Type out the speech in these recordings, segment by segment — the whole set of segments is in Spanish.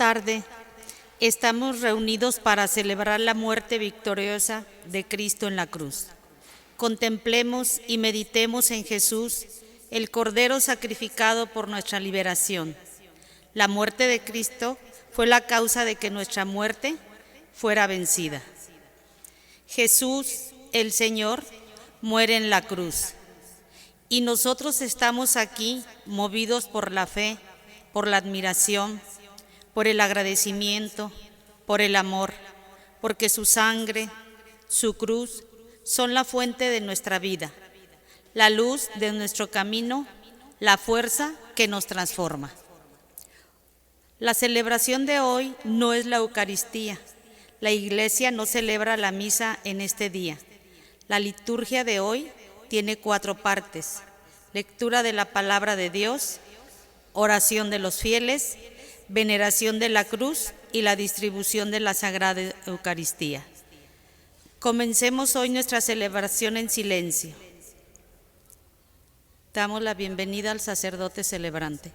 tarde estamos reunidos para celebrar la muerte victoriosa de Cristo en la cruz. Contemplemos y meditemos en Jesús, el Cordero sacrificado por nuestra liberación. La muerte de Cristo fue la causa de que nuestra muerte fuera vencida. Jesús, el Señor, muere en la cruz. Y nosotros estamos aquí movidos por la fe, por la admiración, por el agradecimiento, por el amor, porque su sangre, su cruz, son la fuente de nuestra vida, la luz de nuestro camino, la fuerza que nos transforma. La celebración de hoy no es la Eucaristía. La Iglesia no celebra la misa en este día. La liturgia de hoy tiene 4 partes: lectura de la palabra de Dios, oración de los fieles, veneración de la cruz y la distribución de la Sagrada Eucaristía. Comencemos hoy nuestra celebración en silencio. Damos la bienvenida al sacerdote celebrante.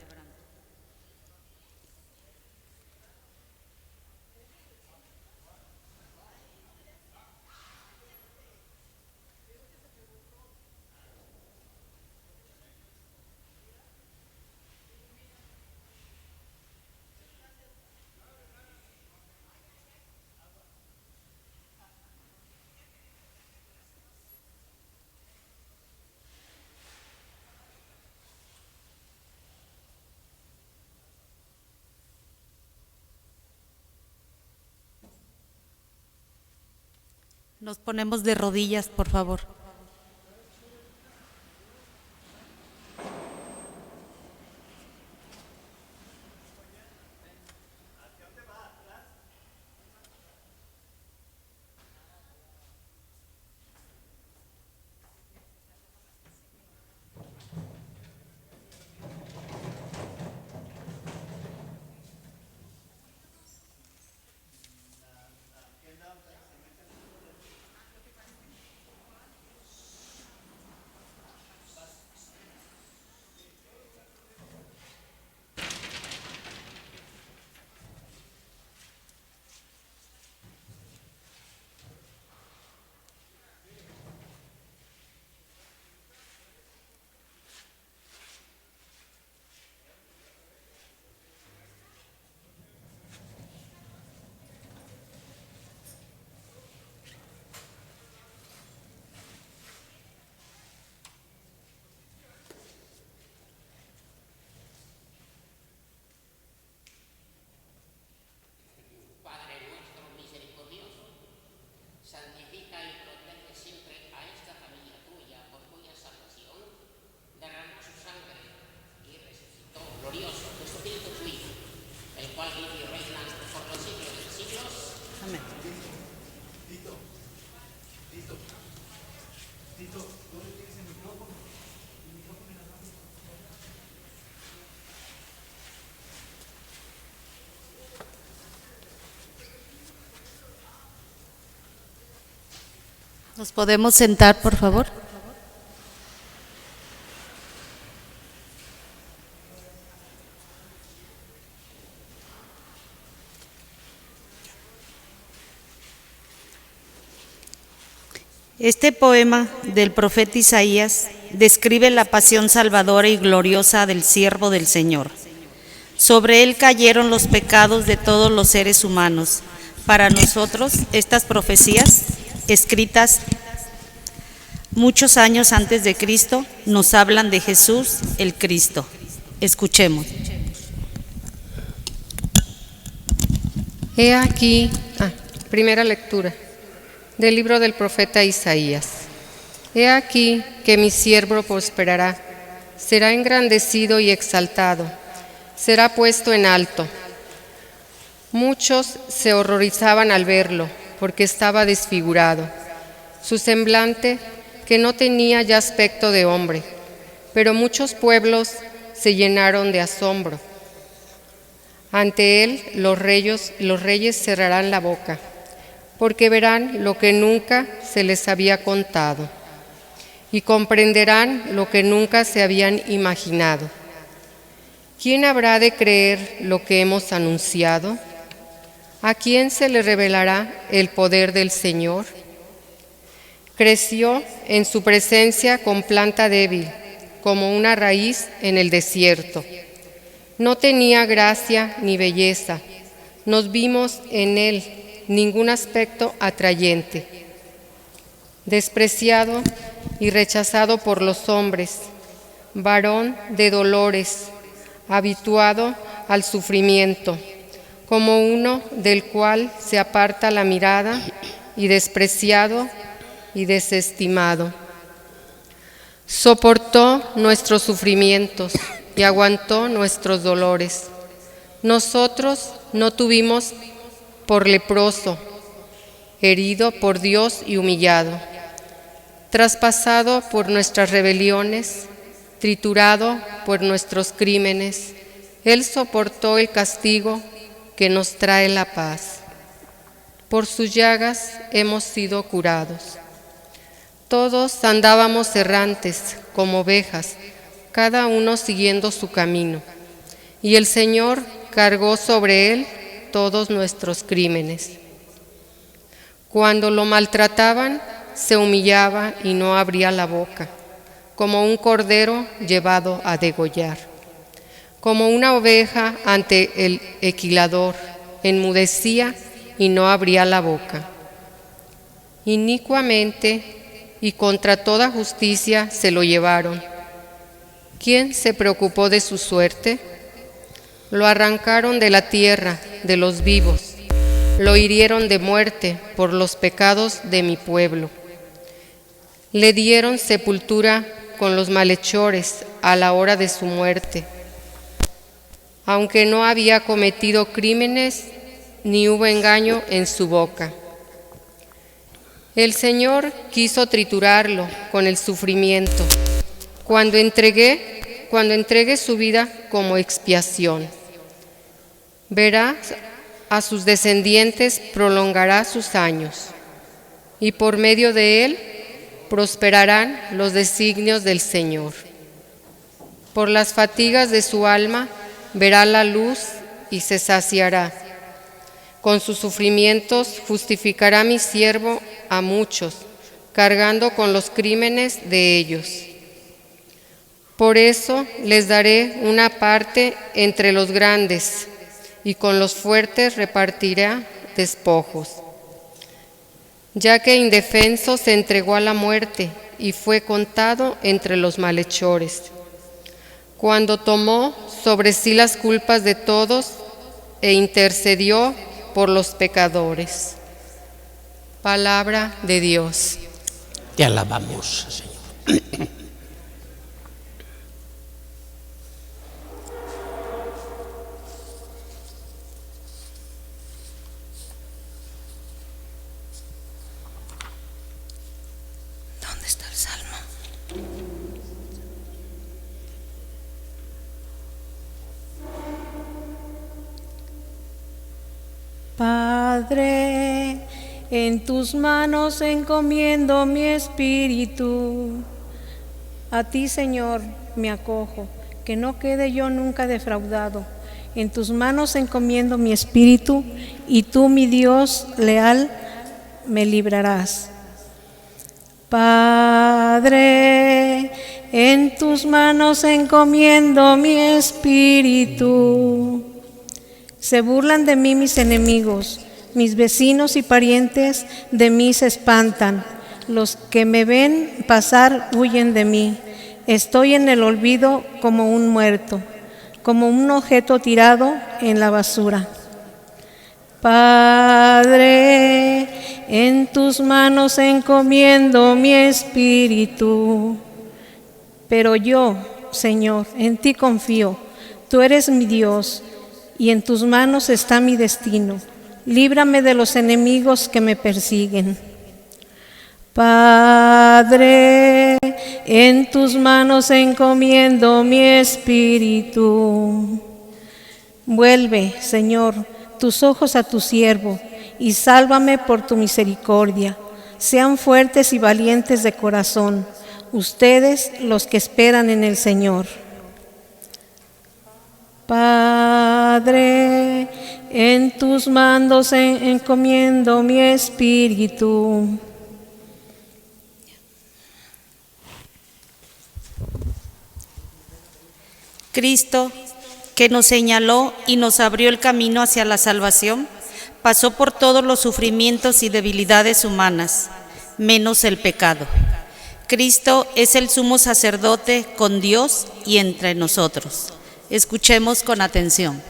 Nos ponemos de rodillas, por favor. ¿Nos podemos sentar, por favor? Este poema del profeta Isaías describe la pasión salvadora y gloriosa del siervo del Señor. Sobre él cayeron los pecados de todos los seres humanos. Para nosotros, estas profecías, escritas muchos años antes de Cristo, nos hablan de Jesús, el Cristo. Escuchemos. He aquí, primera lectura del libro del profeta Isaías. He aquí que mi siervo prosperará, será engrandecido y exaltado, será puesto en alto. Muchos se horrorizaban al verlo, porque estaba desfigurado. Su semblante, que no tenía ya aspecto de hombre, pero muchos pueblos se llenaron de asombro. Ante él los reyes cerrarán la boca, porque verán lo que nunca se les había contado y comprenderán lo que nunca se habían imaginado. ¿Quién habrá de creer lo que hemos anunciado? ¿A quién se le revelará el poder del Señor? Creció en su presencia con planta débil, como una raíz en el desierto. No tenía gracia ni belleza, nos vimos en él ningún aspecto atrayente. Despreciado y rechazado por los hombres, varón de dolores, habituado al sufrimiento, como uno del cual se aparta la mirada, y despreciado y desestimado. Soportó nuestros sufrimientos y aguantó nuestros dolores. Nosotros no tuvimos por leproso, herido por Dios y humillado, traspasado por nuestras rebeliones, triturado por nuestros crímenes. Él soportó el castigo que nos trae la paz. Por sus llagas hemos sido curados. Todos andábamos errantes como ovejas, cada uno siguiendo su camino, y el Señor cargó sobre él todos nuestros crímenes. Cuando lo maltrataban, se humillaba y no abría la boca, como un cordero llevado a degollar. Como una oveja ante el esquilador, enmudecía y no abría la boca. Inicuamente y contra toda justicia se lo llevaron. ¿Quién se preocupó de su suerte? Lo arrancaron de la tierra, de los vivos. Lo hirieron de muerte por los pecados de mi pueblo. Le dieron sepultura con los malhechores a la hora de su muerte. Aunque no había cometido crímenes, ni hubo engaño en su boca. El Señor quiso triturarlo con el sufrimiento, cuando entregue su vida como expiación. Verá a sus descendientes, prolongará sus años, y por medio de él prosperarán los designios del Señor. Por las fatigas de su alma verá la luz y se saciará. Con sus sufrimientos justificará mi siervo a muchos, cargando con los crímenes de ellos. Por eso les daré una parte entre los grandes, y con los fuertes repartirá despojos. Ya que indefenso se entregó a la muerte y fue contado entre los malhechores. Cuando tomó sobre sí las culpas de todos e intercedió por los pecadores. Palabra de Dios. Te alabamos, Señor. ¿Dónde está el salmo? Padre, en tus manos encomiendo mi espíritu. A ti, Señor, me acojo, que no quede yo nunca defraudado. En tus manos encomiendo mi espíritu, y tú, mi Dios leal, me librarás. Padre, en tus manos encomiendo mi espíritu. Se burlan de mí mis enemigos, mis vecinos y parientes de mí se espantan. Los que me ven pasar huyen de mí. Estoy en el olvido como un muerto, como un objeto tirado en la basura. Padre, en tus manos encomiendo mi espíritu. Pero yo, Señor, en ti confío. Tú eres mi Dios, y en tus manos está mi destino. Líbrame de los enemigos que me persiguen. Padre, en tus manos encomiendo mi espíritu. Vuelve, Señor, tus ojos a tu siervo, y sálvame por tu misericordia. Sean fuertes y valientes de corazón, ustedes los que esperan en el Señor. Padre, en tus manos encomiendo mi espíritu. Cristo, que nos señaló y nos abrió el camino hacia la salvación, pasó por todos los sufrimientos y debilidades humanas, menos el pecado. Cristo es el sumo sacerdote con Dios y entre nosotros. Escuchemos con atención.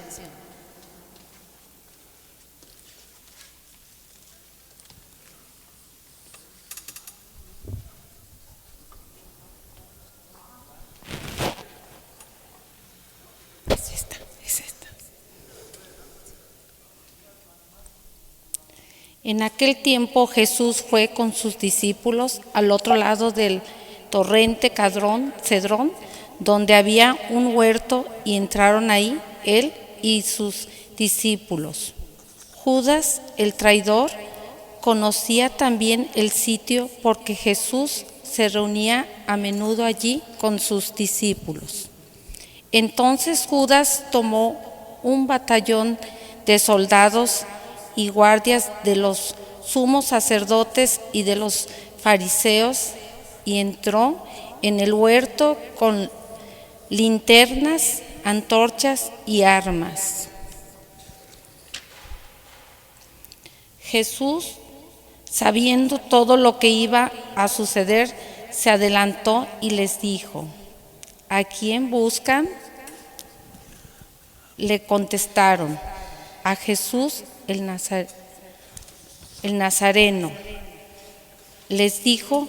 Es esta. En aquel tiempo Jesús fue con sus discípulos al otro lado del torrente Cedrón, donde había un huerto, y entraron ahí él y sus discípulos. Judas, el traidor, conocía también el sitio porque Jesús se reunía a menudo allí con sus discípulos. Entonces Judas tomó un batallón de soldados y guardias de los sumos sacerdotes y de los fariseos y entró en el huerto con linternas, antorchas y armas. Jesús, sabiendo todo lo que iba a suceder, se adelantó y les dijo: ¿A quién buscan? Le contestaron: a Jesús el Nazareno. Les dijo: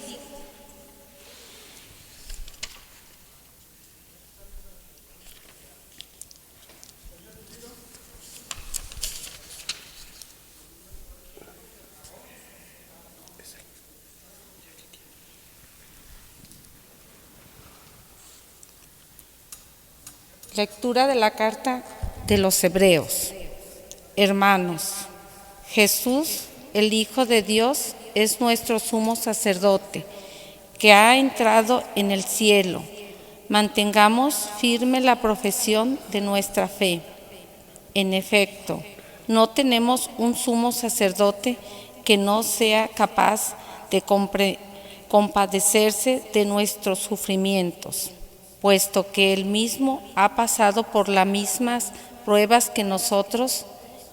lectura de la carta de los Hebreos. Hermanos, Jesús, el Hijo de Dios, es nuestro sumo sacerdote, que ha entrado en el cielo. Mantengamos firme la profesión de nuestra fe. En efecto, no tenemos un sumo sacerdote que no sea capaz de compadecerse de nuestros sufrimientos, puesto que Él mismo ha pasado por las mismas pruebas que nosotros,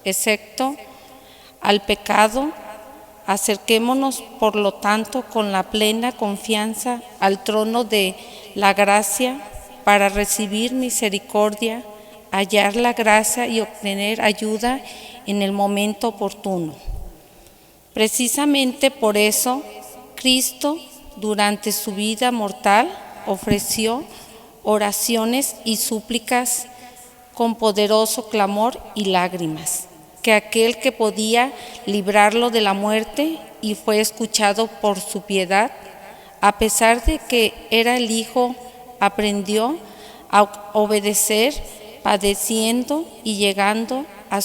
excepto al pecado. Acerquémonos, por lo tanto, con la plena confianza al trono de la gracia para recibir misericordia, hallar la gracia y obtener ayuda en el momento oportuno. Precisamente por eso, Cristo, durante su vida mortal, ofreció oraciones y súplicas con poderoso clamor y lágrimas, que aquel que podía librarlo de la muerte y fue escuchado por su piedad, a pesar de que era el Hijo, aprendió a obedecer, padeciendo y llegando a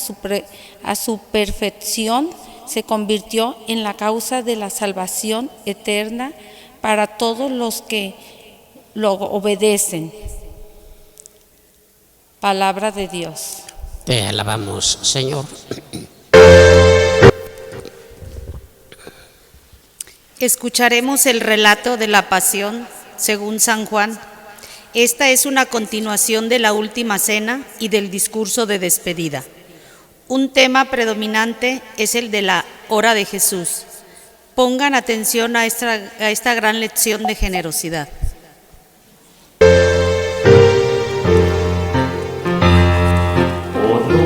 su perfección, se convirtió en la causa de la salvación eterna para todos los que lo obedecen. Palabra de Dios. Te alabamos, Señor. Escucharemos el relato de la Pasión según San Juan. Esta es una continuación de la última cena y del discurso de despedida. Un tema predominante es el de la hora de Jesús. Pongan atención a esta gran lección de generosidad.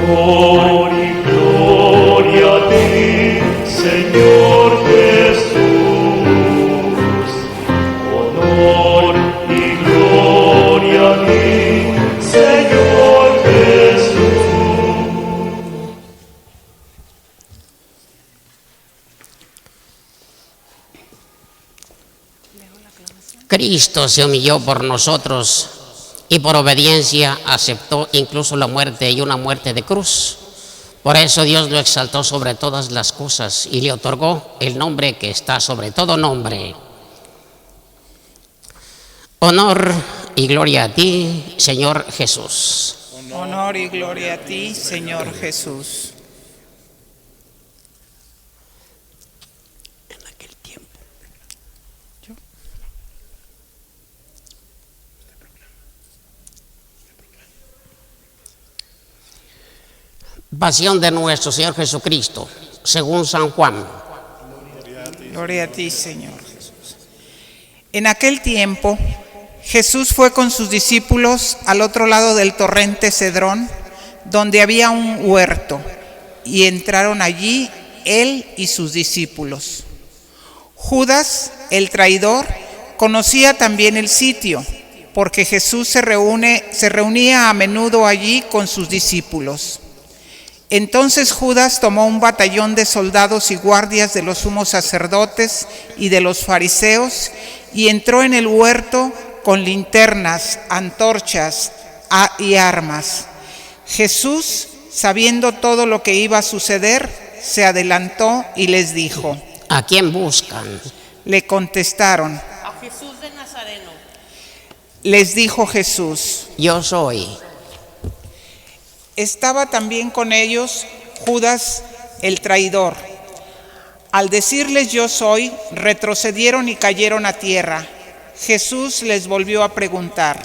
Honor y gloria a ti, Señor Jesús. Honor y gloria a ti, Señor Jesús. Cristo se humilló por nosotros y por obediencia aceptó incluso la muerte, y una muerte de cruz. Por eso Dios lo exaltó sobre todas las cosas y le otorgó el nombre que está sobre todo nombre. Honor y gloria a ti, Señor Jesús. Honor honor y gloria a ti, Señor Jesús. En aquel tiempo. Pasión de nuestro Señor Jesucristo, según San Juan. Gloria a ti, Señor Jesús. En aquel tiempo, Jesús fue con sus discípulos al otro lado del torrente Cedrón, donde había un huerto, y entraron allí él y sus discípulos. Judas, el traidor, conocía también el sitio, porque Jesús se reunía a menudo allí con sus discípulos. Entonces Judas tomó un batallón de soldados y guardias de los sumos sacerdotes y de los fariseos y entró en el huerto con linternas, antorchas y armas. Jesús, sabiendo todo lo que iba a suceder, se adelantó y les dijo: ¿A quién buscan? Le contestaron. A Jesús de Nazareno. Les dijo Jesús: Yo soy. Estaba también con ellos Judas el traidor. Al decirles yo soy, retrocedieron y cayeron a tierra. Jesús les volvió a preguntar: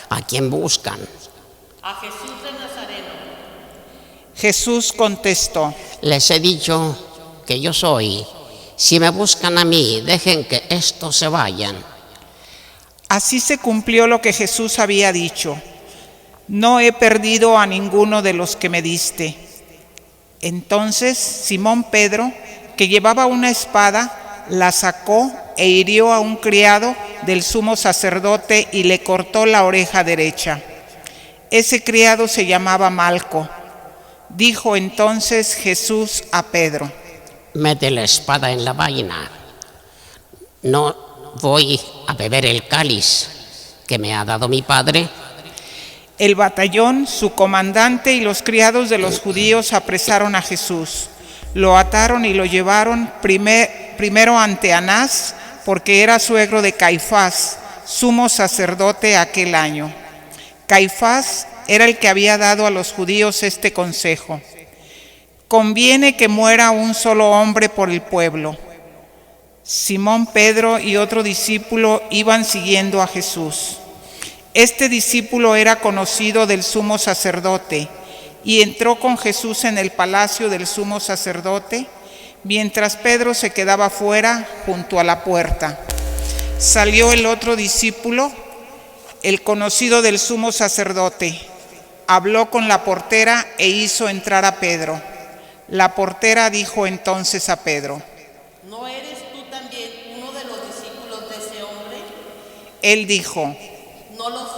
¿A quién buscan? A Jesús de Nazareno. Jesús contestó: Les he dicho que yo soy. Si me buscan a mí, dejen que estos se vayan. Así se cumplió lo que Jesús había dicho: no he perdido a ninguno de los que me diste. Entonces Simón Pedro, que llevaba una espada, la sacó e hirió a un criado del sumo sacerdote y le cortó la oreja derecha. Ese criado se llamaba Malco. Dijo entonces Jesús a Pedro: Mete la espada en la vaina. No voy a beber el cáliz que me ha dado mi Padre. El batallón, su comandante y los criados de los judíos apresaron a Jesús. Lo ataron y lo llevaron primero ante Anás, porque era suegro de Caifás, sumo sacerdote aquel año. Caifás era el que había dado a los judíos este consejo: conviene que muera un solo hombre por el pueblo. Simón Pedro y otro discípulo iban siguiendo a Jesús. Este discípulo era conocido del sumo sacerdote y entró con Jesús en el palacio del sumo sacerdote, mientras Pedro se quedaba fuera junto a la puerta. Salió el otro discípulo, el conocido del sumo sacerdote, habló con la portera e hizo entrar a Pedro. La portera dijo entonces a Pedro: ¿No eres tú también uno de los discípulos de ese hombre? Él dijo: No lo soy.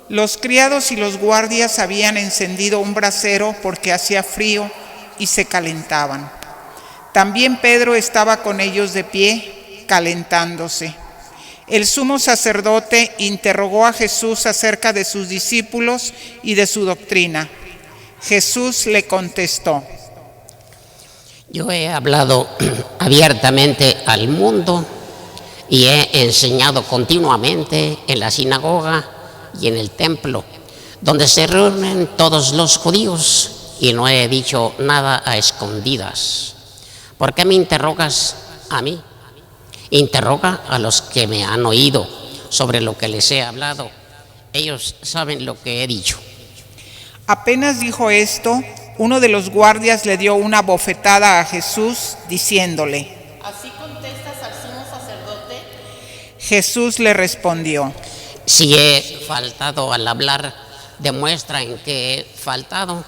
Los criados y los guardias habían encendido un brasero porque hacía frío y se calentaban. También Pedro estaba con ellos de pie, calentándose. El sumo sacerdote interrogó a Jesús acerca de sus discípulos y de su doctrina. Jesús le contestó: Yo he hablado abiertamente al mundo y he enseñado continuamente en la sinagoga y en el templo, donde se reúnen todos los judíos, y no he dicho nada a escondidas. ¿Por qué me interrogas a mí? Interroga a los que me han oído sobre lo que les he hablado. Ellos saben lo que he dicho. Apenas dijo esto, uno de los guardias le dio una bofetada a Jesús, diciéndole: ¿Así contestas al sumo sacerdote? Jesús le respondió: Si he faltado al hablar, demuestra en que he faltado.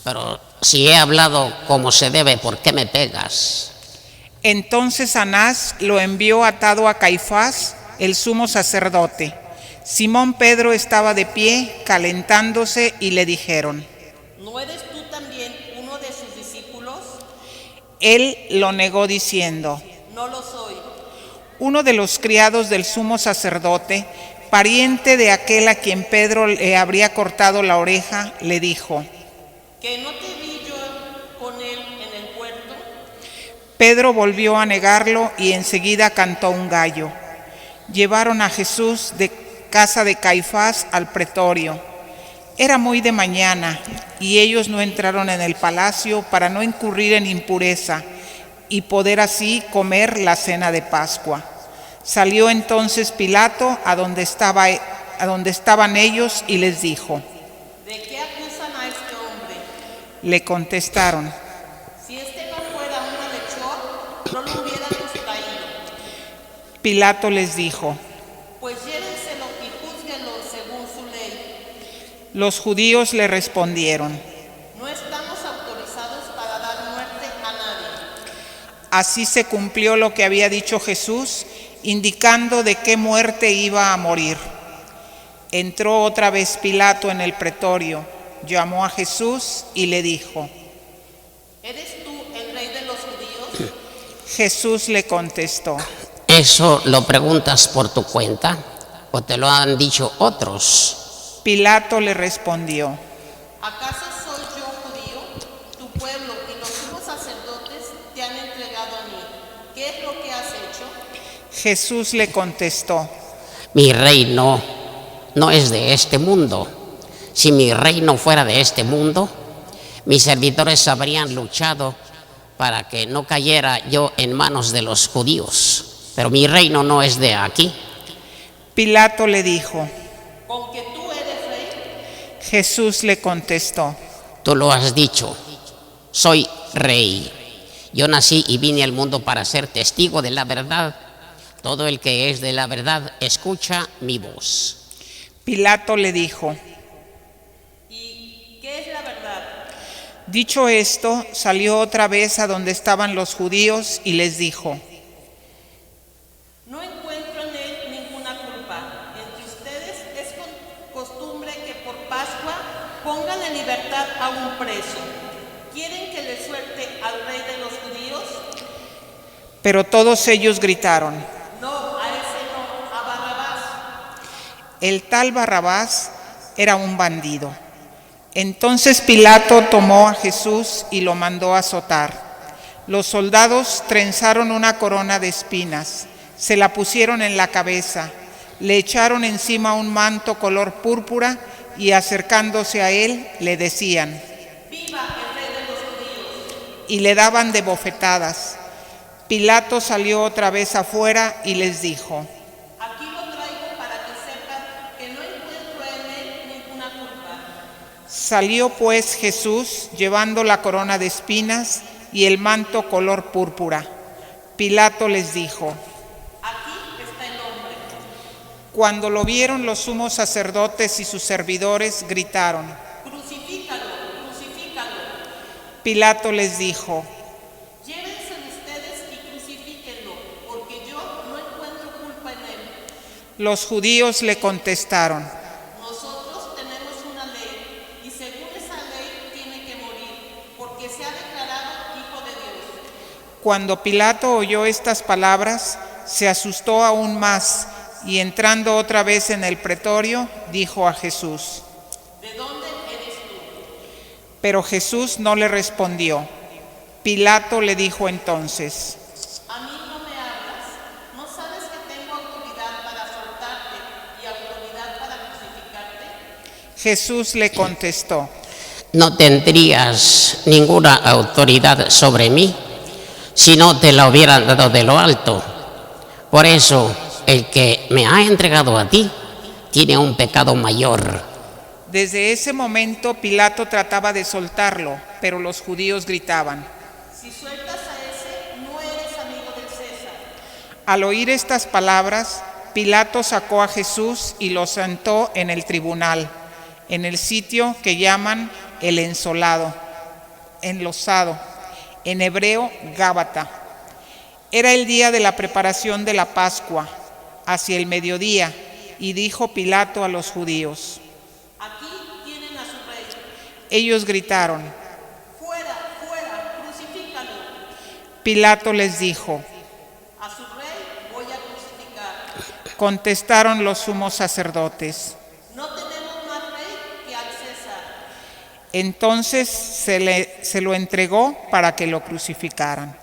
Pero si he hablado como se debe, ¿por qué me pegas? Entonces Anás lo envió atado a Caifás, el sumo sacerdote. Simón Pedro estaba de pie, calentándose, y le dijeron: ¿No eres tú también uno de sus discípulos? Él lo negó diciendo: No lo soy. Uno de los criados del sumo sacerdote, pariente de aquel a quien Pedro le habría cortado la oreja, le dijo: ¿Que no te vi yo con él en el huerto? Pedro volvió a negarlo y enseguida cantó un gallo. Llevaron a Jesús de casa de Caifás al pretorio. Era muy de mañana, y ellos no entraron en el palacio para no incurrir en impureza y poder así comer la cena de Pascua. Salió entonces Pilato a donde estaban ellos y les dijo: ¿De qué acusan a este hombre? Le contestaron: Si este no fuera un malhechor, no lo hubiéramos traído. Pilato les dijo: Pues llévenselo y júzguenlo según su ley. Los judíos le respondieron: No estamos autorizados para dar muerte a nadie. Así se cumplió lo que había dicho Jesús, indicando de qué muerte iba a morir. Entró otra vez Pilato en el pretorio, llamó a Jesús y le dijo: ¿Eres tú el rey de los judíos? Jesús le contestó: ¿Eso lo preguntas por tu cuenta o te lo han dicho otros? Pilato le respondió: ¿Acaso soy yo judío? Tu pueblo y los sumos sacerdotes te han entregado a mí. ¿Qué es lo que has hecho? Jesús le contestó: Mi reino no es de este mundo. Si mi reino fuera de este mundo, mis servidores habrían luchado para que no cayera yo en manos de los judíos. Pero mi reino no es de aquí. Pilato le dijo: ¿Con que tú eres rey? Jesús le contestó: Tú lo has dicho, soy rey. Yo nací y vine al mundo para ser testigo de la verdad. Todo el que es de la verdad escucha mi voz. Pilato le dijo: ¿Y qué es la verdad? Dicho esto, salió otra vez a donde estaban los judíos y les dijo: No encuentro en él ninguna culpa. Entre ustedes es costumbre que por Pascua pongan en libertad a un preso. ¿Quieren que le suelte al rey de los judíos? Pero todos ellos gritaron: No, a ese no, a Barrabás. El tal Barrabás era un bandido. Entonces Pilato tomó a Jesús y lo mandó azotar. Los soldados trenzaron una corona de espinas, se la pusieron en la cabeza, le echaron encima un manto color púrpura y acercándose a él le decían: ¡Viva el rey de los judíos! Y le daban de bofetadas. Pilato salió otra vez afuera y les dijo: Aquí lo traigo para que sepan que no encuentro en él ninguna culpa. Salió pues Jesús llevando la corona de espinas y el manto color púrpura. Pilato les dijo: Aquí está el hombre. Cuando lo vieron los sumos sacerdotes y sus servidores gritaron: Crucifícalo, crucifícalo. Pilato les dijo: Llévense ustedes y crucifíquenlo, porque yo no encuentro culpa en él. Los judíos le contestaron: Nosotros tenemos una ley, y según esa ley tiene que morir, porque se ha declarado hijo de Dios. Cuando Pilato oyó estas palabras, se asustó aún más y entrando otra vez en el pretorio, dijo a Jesús: ¿De dónde eres tú? Pero Jesús no le respondió. Pilato le dijo entonces: A mí no me hablas. ¿No sabes que tengo autoridad para soltarte y autoridad para crucificarte? Jesús le contestó: No tendrías ninguna autoridad sobre mí si no te la hubieran dado de lo alto. Por eso, el que me ha entregado a ti tiene un pecado mayor. Desde ese momento Pilato trataba de soltarlo, pero los judíos gritaban: Si sueltas a ese, no eres amigo del César. Al oír estas palabras, Pilato sacó a Jesús y lo sentó en el tribunal, en el sitio que llaman el enlosado, en hebreo Gábata. Era el día de la preparación de la Pascua, hacia el mediodía, y dijo Pilato a los judíos: Aquí tienen a su rey. Ellos gritaron. Fuera, fuera, crucifícalo. Pilato les dijo: A su rey voy a crucificar. Contestaron los sumos sacerdotes. No tenemos más rey que al César. Entonces se lo entregó para que lo crucificaran.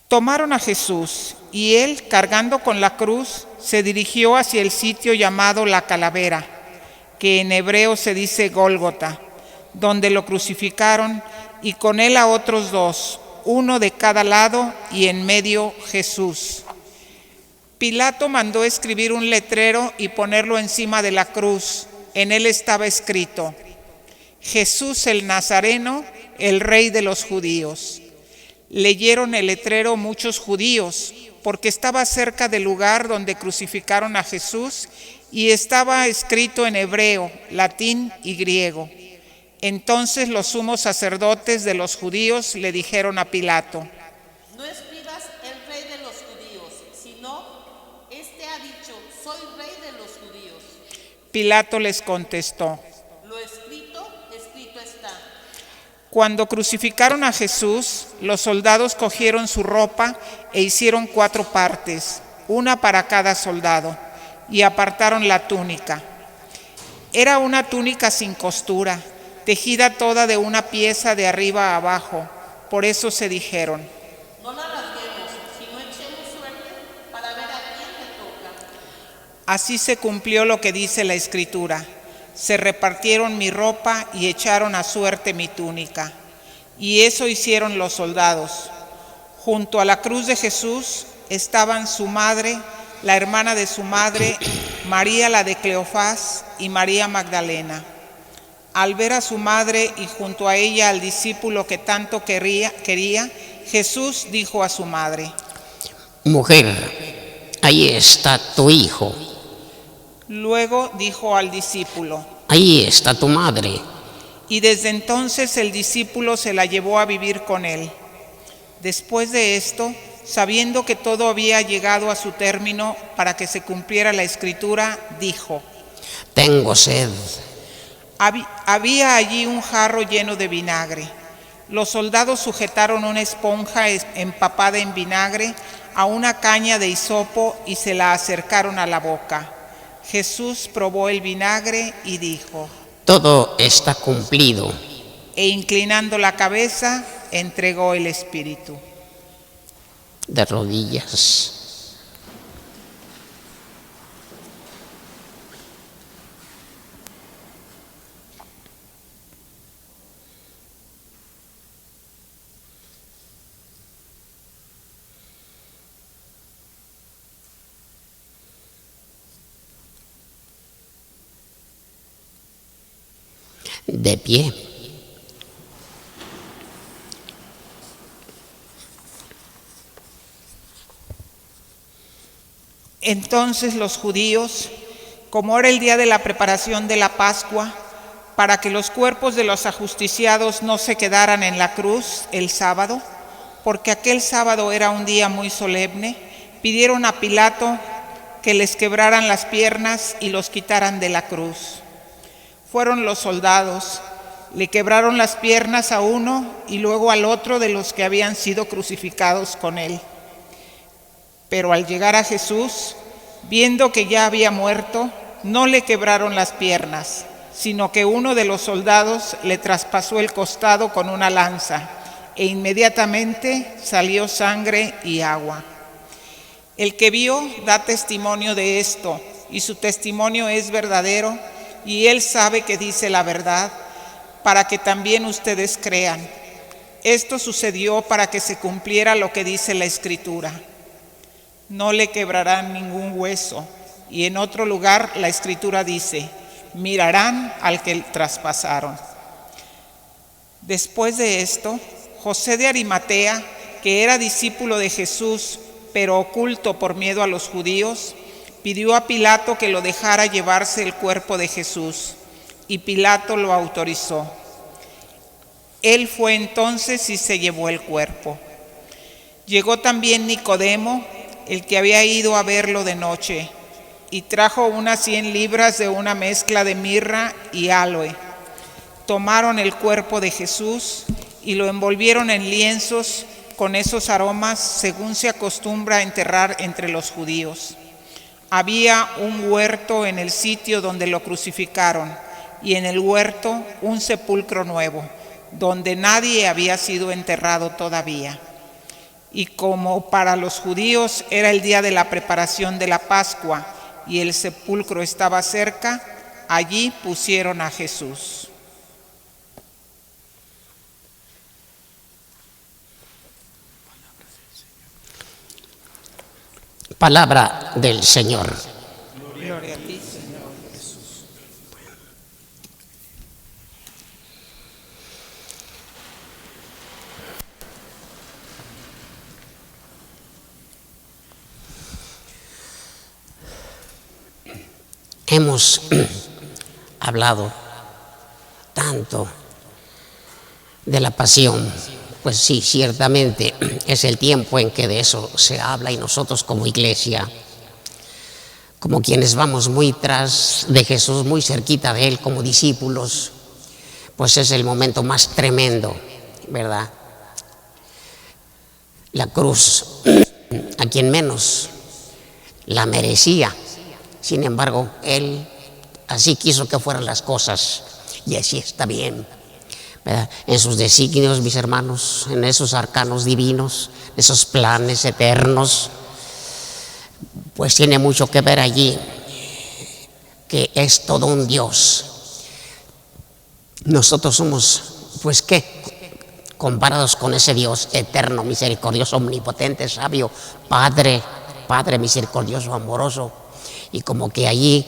Tomaron a Jesús y él, cargando con la cruz, se dirigió hacia el sitio llamado La Calavera, que en hebreo se dice Gólgota, donde lo crucificaron, y con él a otros dos, uno de cada lado y en medio Jesús. Pilato mandó escribir un letrero y ponerlo encima de la cruz. En él estaba escrito: Jesús el Nazareno, el Rey de los judíos. Leyeron el letrero muchos judíos, porque estaba cerca del lugar donde crucificaron a Jesús y estaba escrito en hebreo, latín y griego. Entonces los sumos sacerdotes de los judíos le dijeron a Pilato: No escribas el Rey de los judíos, sino este ha dicho: soy Rey de los judíos. Pilato les contestó: Lo escrito, escrito está. Cuando crucificaron a Jesús, los soldados cogieron su ropa e hicieron 4 partes, una para cada soldado, y apartaron la túnica. Era una túnica sin costura, tejida toda de una pieza de arriba a abajo. Por eso se dijeron: No la rasguemos, sino echemos suerte para ver a quién le toca. Así se cumplió lo que dice la Escritura: se repartieron mi ropa y echaron a suerte mi túnica. Y eso hicieron los soldados. Junto a la cruz de Jesús estaban su madre, la hermana de su madre, María la de Cleofás y María Magdalena. Al ver a su madre y junto a ella al discípulo que tanto quería, Jesús dijo a su madre: Mujer, ahí está tu hijo. Luego dijo al discípulo: Ahí está tu madre. Y desde entonces el discípulo se la llevó a vivir con él. Después de esto, sabiendo que todo había llegado a su término para que se cumpliera la Escritura, dijo: Tengo sed. Había allí un jarro lleno de vinagre. Los soldados sujetaron una esponja empapada en vinagre a una caña de hisopo y se la acercaron a la boca. Jesús probó el vinagre y dijo: Todo está cumplido. E inclinando la cabeza, entregó el espíritu. De rodillas. De pie. Entonces los judíos, como era el día de la preparación de la Pascua, para que los cuerpos de los ajusticiados no se quedaran en la cruz el sábado, porque aquel sábado era un día muy solemne, pidieron a Pilato que les quebraran las piernas y los quitaran de la cruz. Fueron los soldados, le quebraron las piernas a uno y luego al otro de los que habían sido crucificados con él. Pero al llegar a Jesús, viendo que ya había muerto, no le quebraron las piernas, sino que uno de los soldados le traspasó el costado con una lanza, e inmediatamente salió sangre y agua. El que vio da testimonio de esto, y su testimonio es verdadero, y él sabe que dice la verdad, para que también ustedes crean. Esto sucedió para que se cumpliera lo que dice la Escritura: no le quebrarán ningún hueso. Y en otro lugar la Escritura dice: mirarán al que traspasaron. Después de esto, José de Arimatea, que era discípulo de Jesús, pero oculto por miedo a los judíos, pidió a Pilato que lo dejara llevarse el cuerpo de Jesús, y Pilato lo autorizó. Él fue entonces y se llevó el cuerpo. Llegó también Nicodemo, el que había ido a verlo de noche, y trajo unas 100 libras de una mezcla de mirra y áloe. Tomaron el cuerpo de Jesús y lo envolvieron en lienzos con esos aromas, según se acostumbra a enterrar entre los judíos. Había un huerto en el sitio donde lo crucificaron, y en el huerto un sepulcro nuevo, donde nadie había sido enterrado todavía. Y como para los judíos era el día de la preparación de la Pascua y el sepulcro estaba cerca, Allí pusieron a Jesús. Palabra del Señor. Gloria a ti, Señor Jesús. Hemos hablado tanto de la pasión. Pues sí, ciertamente es el tiempo en que de eso se habla, y nosotros como iglesia, como quienes vamos muy tras de Jesús, muy cerquita de Él como discípulos, pues es el momento más tremendo, ¿verdad? La cruz, a quien menos la merecía, sin embargo, Él así quiso que fueran las cosas, y así está bien, ¿verdad? En sus designios, mis hermanos, en esos arcanos divinos, esos planes eternos, pues tiene mucho que ver allí, que es todo un Dios. Nosotros somos, pues ¿qué? Comparados con ese Dios eterno, misericordioso, omnipotente, sabio, Padre misericordioso, amoroso, y como que allí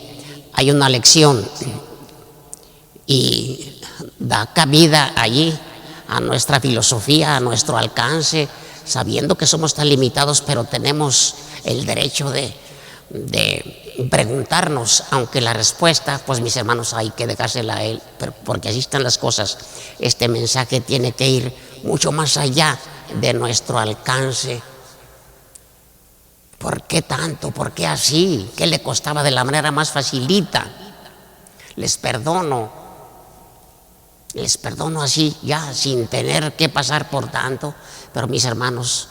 hay una lección y da cabida allí a nuestra filosofía, a nuestro alcance, sabiendo que somos tan limitados, pero tenemos el derecho de preguntarnos, aunque la respuesta, pues mis hermanos, hay que dejársela a Él, porque así están las cosas. Este mensaje tiene que ir mucho más allá de nuestro alcance. ¿Por qué tanto? ¿Por qué así? ¿Qué le costaba de la manera más facilita? Les perdono así, ya sin tener que pasar por tanto. Pero mis hermanos,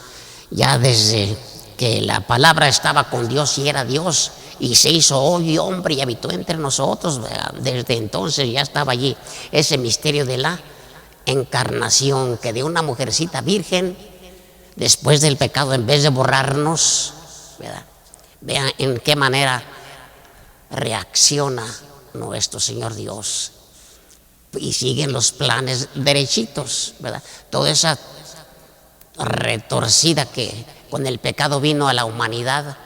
ya desde que la palabra estaba con Dios y era Dios, y se hizo hoy hombre y habitó entre nosotros, desde entonces ya estaba allí ese misterio de la encarnación, que de una mujercita virgen, después del pecado, en vez de borrarnos, ¿verdad? Vean en qué manera reacciona nuestro Señor Dios, y siguen los planes derechitos, ¿verdad? Toda esa retorcida que con el pecado vino a la humanidad,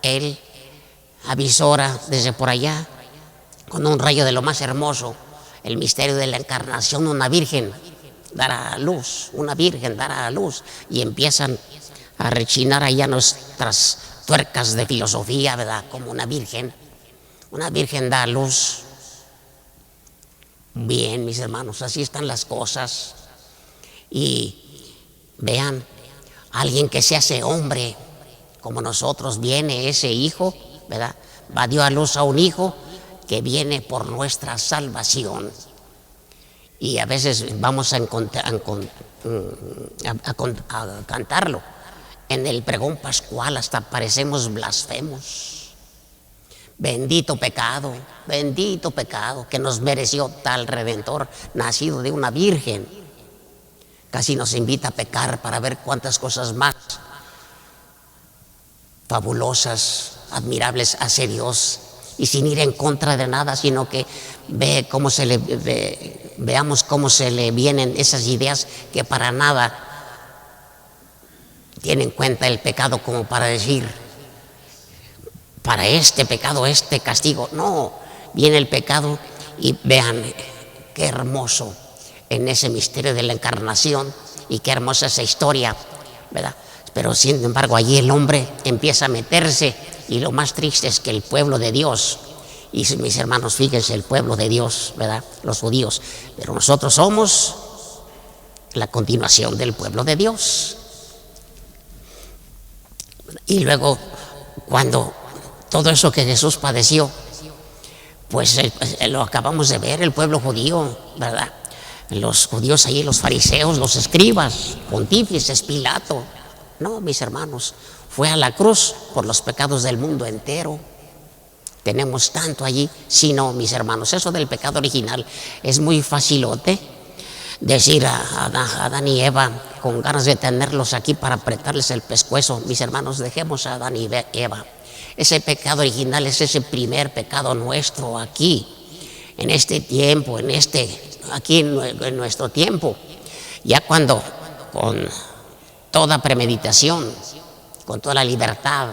Él avisora desde por allá con un rayo de lo más hermoso, el misterio de la encarnación. Una virgen dará a luz, una virgen dará a luz, y empiezan a rechinar allá nuestras tuercas de filosofía, ¿verdad? Como una virgen da a luz. Bien, mis hermanos, así están las cosas. Y vean, alguien que se hace hombre como nosotros, viene ese hijo, ¿verdad? Dio a luz a un hijo que viene por nuestra salvación. Y a veces vamos a cantarlo en el pregón pascual, hasta parecemos blasfemos. Bendito pecado que nos mereció tal Redentor, nacido de una virgen. Casi nos invita a pecar para ver cuántas cosas más fabulosas, admirables hace Dios, y sin ir en contra de nada, sino que veamos cómo se le vienen esas ideas que para nada tienen en cuenta el pecado, como para decir, para este pecado, este castigo. No, viene el pecado, y vean qué hermoso en ese misterio de la encarnación, y qué hermosa esa historia, ¿verdad? Pero sin embargo allí el hombre empieza a meterse, y lo más triste es que el pueblo de Dios, y mis hermanos, fíjense, el pueblo de Dios, ¿verdad? Los judíos, pero nosotros somos la continuación del pueblo de Dios. Y luego, cuando todo eso que Jesús padeció, pues lo acabamos de ver, el pueblo judío, ¿verdad? Los judíos allí, los fariseos, los escribas, pontífices, Pilato. No, mis hermanos, fue a la cruz por los pecados del mundo entero. Tenemos tanto allí. Si no, mis hermanos, eso del pecado original es muy facilote decir a Adán y Eva, con ganas de tenerlos aquí para apretarles el pescuezo. Mis hermanos, dejemos a Adán y Eva. Ese pecado original es ese primer pecado nuestro aquí, en este tiempo, aquí en nuestro tiempo, ya cuando con toda premeditación, con toda la libertad,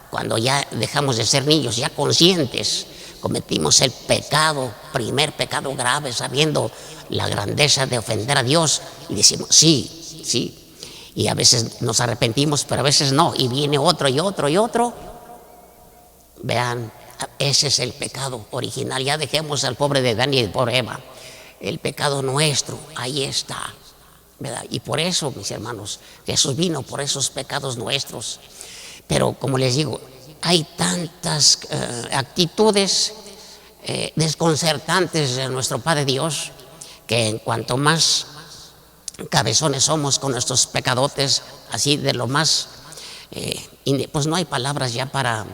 cuando ya dejamos de ser niños, ya conscientes, cometimos el pecado, primer pecado grave, sabiendo la grandeza de ofender a Dios, y decimos sí, y a veces nos arrepentimos, pero a veces no, y viene otro y otro y otro. Vean, ese es el pecado original. Ya dejemos al pobre de Dani y al pobre Eva. El pecado nuestro, ahí está, ¿verdad? Y por eso, mis hermanos, Jesús vino por esos pecados nuestros. Pero como les digo, hay tantas actitudes desconcertantes de nuestro Padre Dios, que en cuanto más cabezones somos con nuestros pecadotes, así de lo más, pues no hay palabras ya para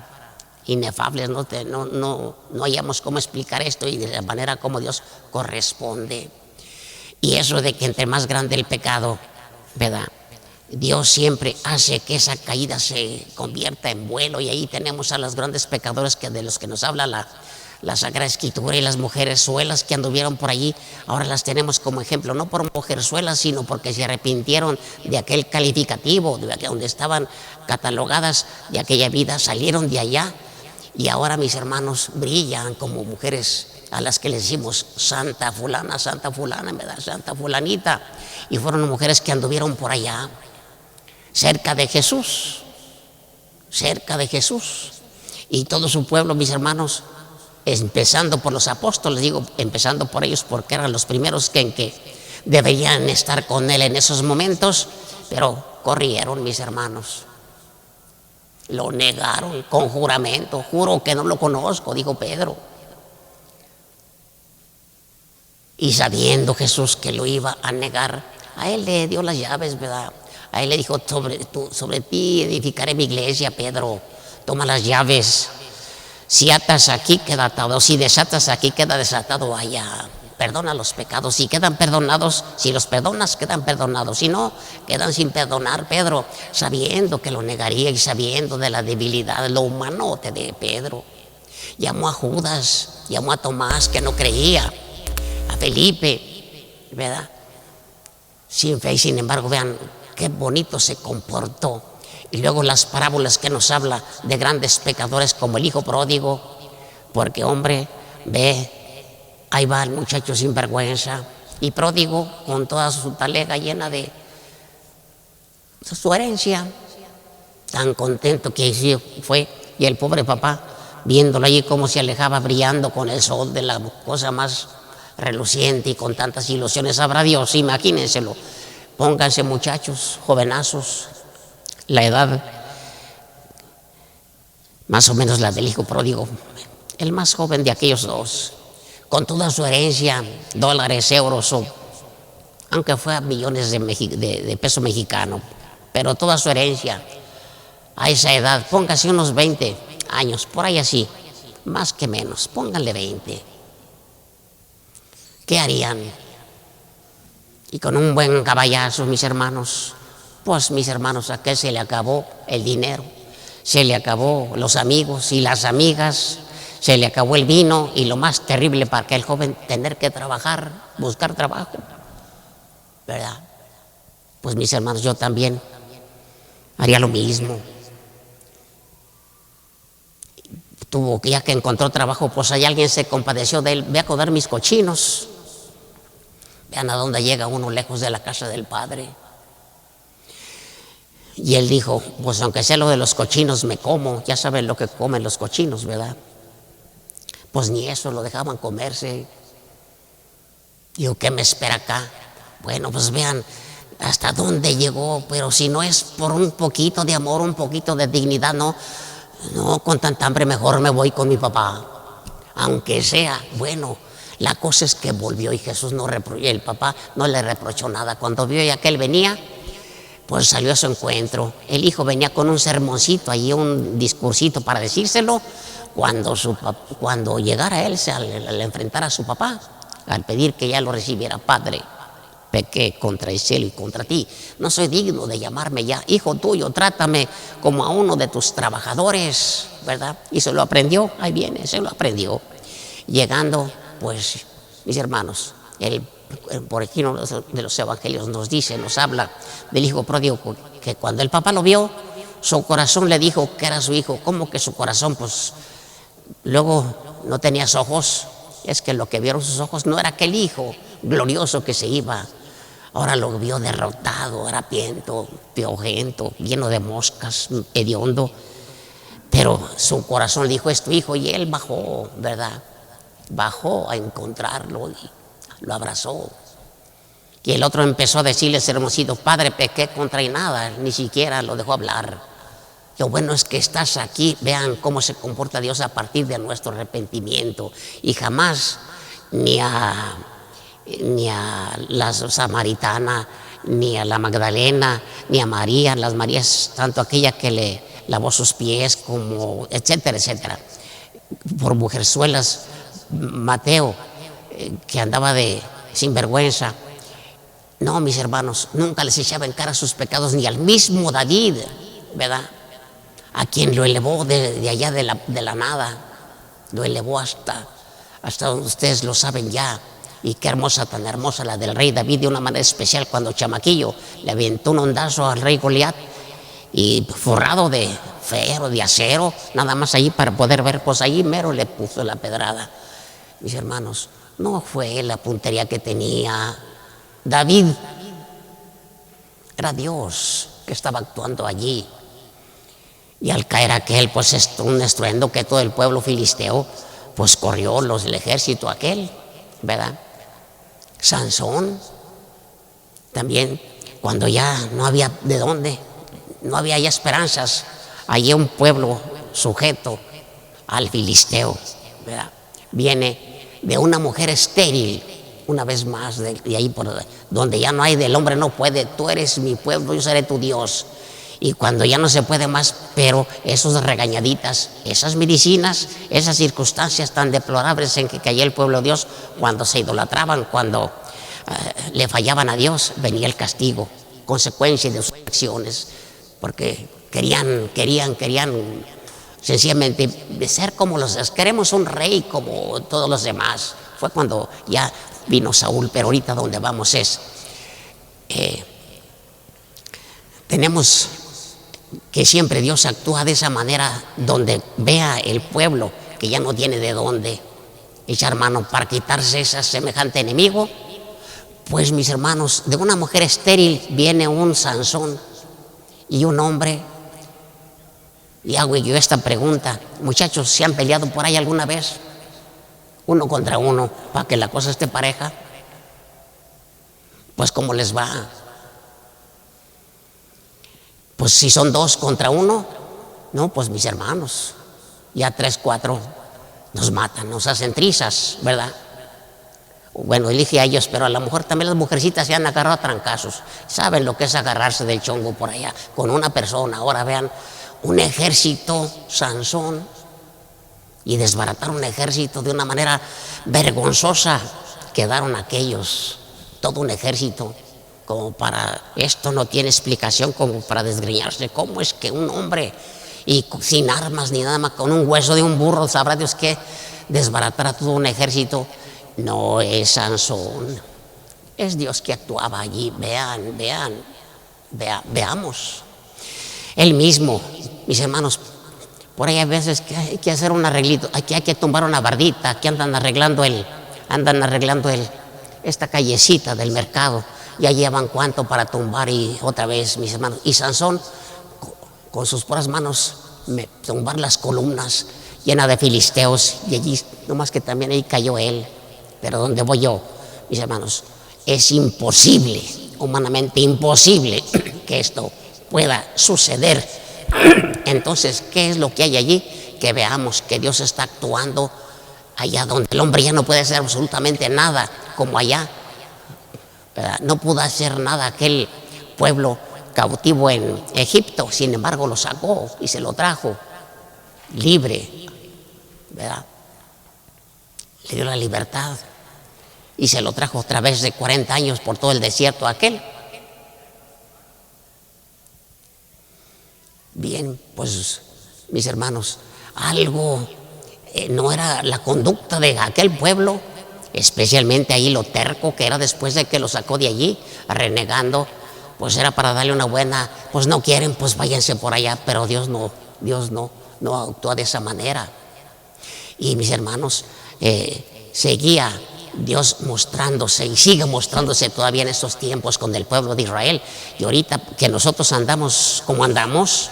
inefables, no hallamos cómo explicar esto y de la manera como Dios corresponde. Y eso de que entre más grande el pecado, ¿verdad?, Dios siempre hace que esa caída se convierta en vuelo, y ahí tenemos a los grandes pecadores de los que nos habla la Sagrada Escritura, y las mujerzuelas que anduvieron por allí, ahora las tenemos como ejemplo, no por mujerzuelas, sino porque se arrepintieron de aquel calificativo, de donde estaban catalogadas de aquella vida, salieron de allá, y ahora, mis hermanos, brillan como mujeres a las que les decimos Santa fulana, ¿verdad?, Santa fulanita, y fueron mujeres que anduvieron por allá, cerca de Jesús, y todo su pueblo, mis hermanos, empezando por los apóstoles, digo, empezando por ellos porque eran los primeros que deberían estar con él en esos momentos, pero corrieron, mis hermanos, lo negaron con juramento. Juro que no lo conozco, dijo Pedro. Y sabiendo Jesús que lo iba a negar, a él le dio las llaves, ¿verdad? A él le dijo, sobre ti edificaré mi iglesia, Pedro, toma las llaves. Si atas aquí, queda atado. Si desatas aquí, queda desatado allá. Perdona los pecados. Si quedan perdonados, si los perdonas, quedan perdonados. Si no, quedan sin perdonar. Pedro, sabiendo que lo negaría y sabiendo de la debilidad, lo humanote de Pedro, llamó a Judas, llamó a Tomás, que no creía, a Felipe, ¿verdad?, sin fe. Y sin embargo, vean qué bonito se comportó. Y luego las parábolas que nos habla de grandes pecadores como el hijo pródigo, porque hombre, ve, ahí va el muchacho sin vergüenza, y pródigo con toda su talega llena de su herencia, tan contento que sí fue, y el pobre papá viéndolo allí cómo se alejaba brillando con el sol de la cosa más reluciente y con tantas ilusiones. Sabrá Dios, imagínenselo. Pónganse, muchachos, jovenazos, la edad más o menos la del hijo pródigo, el más joven de aquellos dos, con toda su herencia, dólares, euros, aunque fue a millones de peso mexicano, pero toda su herencia a esa edad. Póngase unos 20 años, por ahí así, más que menos, pónganle 20. ¿Qué harían? Y con un buen caballazo, mis hermanos, pues mis hermanos, a qué se le acabó el dinero, se le acabó los amigos y las amigas, se le acabó el vino, y lo más terrible para aquel joven, tener que trabajar, buscar trabajo, ¿verdad? Pues mis hermanos, yo también haría lo mismo. Tuvo que, ya que encontró trabajo, pues ahí alguien se compadeció de él, ve a codar mis cochinos. Vean a dónde llega uno lejos de la casa del Padre. Y él dijo, pues aunque sea lo de los cochinos me como, ya saben lo que comen los cochinos, ¿verdad? Pues ni eso lo dejaban comerse. Digo, ¿qué me espera acá? Bueno, pues vean hasta dónde llegó, pero si no es por un poquito de amor, un poquito de dignidad, no, con tanta hambre mejor me voy con mi papá. Aunque sea, bueno, la cosa es que volvió y Jesús no reprochó, el papá no le reprochó nada. Cuando vio ya que él venía, pues salió a su encuentro. El hijo venía con un sermoncito, allí un discursito para decírselo. Cuando llegara él, al enfrentar a su papá, al pedir que ya lo recibiera, Padre, pequé contra el cielo y contra ti, no soy digno de llamarme ya hijo tuyo, trátame como a uno de tus trabajadores, ¿verdad? Y se lo aprendió, ahí viene, se lo aprendió. Llegando pues, mis hermanos, por aquí uno de los evangelios nos dice, nos habla del hijo pródigo, que cuando el papá lo vio, su corazón le dijo que era su hijo. ¿Cómo que su corazón? Pues luego no tenía ojos. Es que lo que vieron sus ojos no era aquel hijo glorioso que se iba. Ahora lo vio derrotado, harapiento, piojento, lleno de moscas, hediondo. Pero su corazón dijo, es tu hijo, y él bajó, ¿verdad? Bajó a encontrarlo y lo abrazó. Y el otro empezó a decirle, hermosito, padre, pequé contra y nada, ni siquiera lo dejó hablar. Lo bueno es que estás aquí, vean cómo se comporta Dios a partir de nuestro arrepentimiento. Y jamás ni a la samaritana, ni a la Magdalena, ni a María, las Marías, tanto aquella que le lavó sus pies, como etcétera, etcétera. Por mujerzuelas, Mateo, que andaba de sinvergüenza. No, mis hermanos, nunca les echaba en cara sus pecados, ni al mismo David, ¿verdad? A quien lo elevó de allá de la nada, lo elevó hasta donde ustedes lo saben ya. Y qué hermosa, tan hermosa la del rey David, de una manera especial, cuando chamaquillo le aventó un ondazo al rey Goliat, y forrado de ferro, de acero, nada más allí para poder ver, pues allí mero le puso la pedrada. Mis hermanos, no fue la puntería que tenía David, era Dios que estaba actuando allí. Y al caer aquel, pues un estruendo, que todo el pueblo filisteo, pues corrió el ejército aquel, ¿verdad? Sansón también, cuando ya no había de dónde, no había ya esperanzas, allí un pueblo sujeto al filisteo, ¿verdad? Viene de una mujer estéril, una vez más, de ahí por donde ya no hay, del hombre no puede, tú eres mi pueblo, yo seré tu Dios. Y cuando ya no se puede más, pero esas regañaditas, esas medicinas, esas circunstancias tan deplorables en que caía el pueblo de Dios, cuando se idolatraban, cuando le fallaban a Dios, venía el castigo, consecuencia de sus acciones, porque querían sencillamente ser como queremos un rey como todos los demás. Fue cuando ya vino Saúl, pero ahorita donde vamos es, tenemos que siempre Dios actúa de esa manera, donde vea el pueblo que ya no tiene de dónde echar mano para quitarse ese semejante enemigo. Pues mis hermanos, de una mujer estéril viene un Sansón y un hombre. Y hago yo esta pregunta, muchachos, ¿se han peleado por ahí alguna vez? Uno contra uno, para que la cosa esté pareja. Pues ¿cómo les va? Pues si son 2 contra 1, no, pues mis hermanos, ya 3, 4 nos matan, nos hacen trizas, ¿verdad? Bueno, elige a ellos, pero a lo mejor también las mujercitas se han agarrado a trancazos. Saben lo que es agarrarse del chongo por allá con una persona. Ahora vean, un ejército, Sansón, y desbaratar un ejército de una manera vergonzosa. Quedaron aquellos, todo un ejército. Como para, esto no tiene explicación, como para desgreñarse. ¿Cómo es que un hombre, y sin armas ni nada más, con un hueso de un burro, sabrá Dios que desbaratar a todo un ejército? No es Sansón, es Dios que actuaba allí. Veamos. Él mismo, mis hermanos, por ahí a veces que hay que hacer un arreglito, hay que tumbar una bardita, aquí andan arreglando esta callecita del mercado. Ya llevan cuánto para tumbar, y otra vez, mis hermanos. Y Sansón, con sus puras manos, tumbar las columnas llenas de filisteos, y allí, nomás que también ahí cayó él. Pero ¿dónde voy yo, mis hermanos? Es imposible, humanamente imposible, que esto pueda suceder. Entonces, ¿qué es lo que hay allí? Que veamos que Dios está actuando allá donde el hombre ya no puede hacer absolutamente nada, como allá. ¿Verdad? No pudo hacer nada aquel pueblo cautivo en Egipto, sin embargo lo sacó y se lo trajo libre, ¿verdad? Le dio la libertad y se lo trajo a través de 40 años por todo el desierto aquel. Bien, pues mis hermanos, algo no era la conducta de aquel pueblo, especialmente ahí lo terco que era después de que lo sacó de allí, renegando, pues era para darle una buena, pues no quieren, pues váyanse por allá, pero Dios no actúa de esa manera. Y mis hermanos, seguía Dios mostrándose y sigue mostrándose todavía en estos tiempos con el pueblo de Israel. Y ahorita que nosotros andamos como andamos,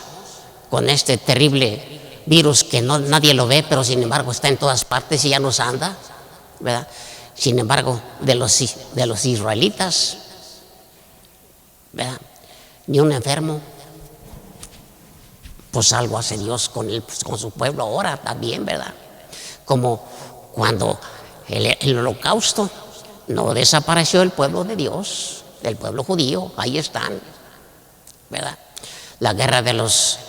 con este terrible virus que nadie lo ve, pero sin embargo está en todas partes y ya nos anda, ¿verdad? Sin embargo, de los israelitas, ¿verdad? Ni un enfermo. Pues algo hace Dios con su pueblo ahora también, ¿verdad? Como cuando el holocausto no desapareció el pueblo de Dios, el pueblo judío, ahí están, ¿verdad? La guerra de los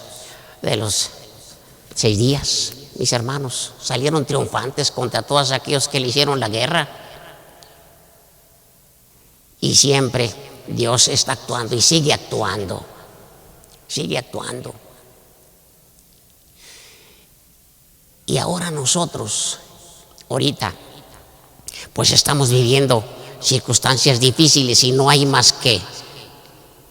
6 días, mis hermanos, salieron triunfantes contra todos aquellos que le hicieron la guerra. Y siempre Dios está actuando y sigue actuando, sigue actuando. Y ahora nosotros, ahorita, pues estamos viviendo circunstancias difíciles y no hay más que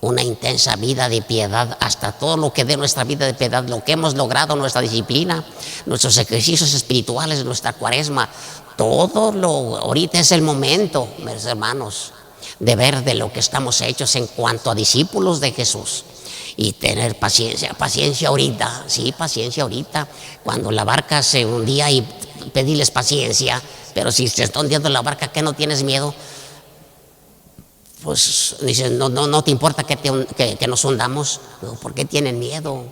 una intensa vida de piedad, hasta todo lo que dé nuestra vida de piedad, lo que hemos logrado, nuestra disciplina, nuestros ejercicios espirituales, nuestra cuaresma, ahorita es el momento, mis hermanos, de ver de lo que estamos hechos en cuanto a discípulos de Jesús y tener paciencia ahorita, sí, paciencia ahorita, cuando la barca se hundía y pedirles paciencia, pero si se está hundiendo la barca, ¿qué no tienes miedo? Pues dicen, no te importa que nos hundamos. ¿Por qué tienen miedo?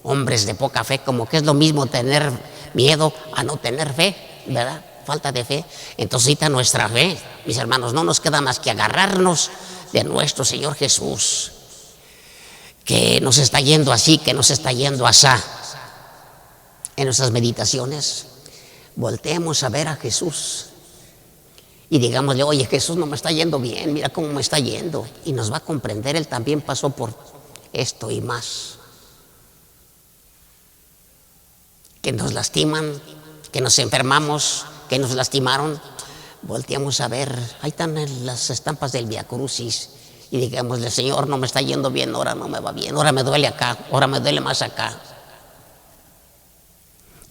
Hombres de poca fe, como que es lo mismo tener miedo a no tener fe, ¿verdad? Falta de fe. Entonces ahorita nuestra fe, mis hermanos, no nos queda más que agarrarnos de nuestro Señor Jesús, que nos está yendo así, que nos está yendo asá. En nuestras meditaciones, volteemos a ver a Jesús y digámosle, oye, Jesús, no me está yendo bien, mira cómo me está yendo. Y nos va a comprender, Él también pasó por esto y más. Que nos lastiman, que nos enfermamos, que nos lastimaron. Volteamos a ver, ahí están las estampas del Vía Crucis. Y digámosle, Señor, no me está yendo bien, ahora no me va bien, ahora me duele acá, ahora me duele más acá.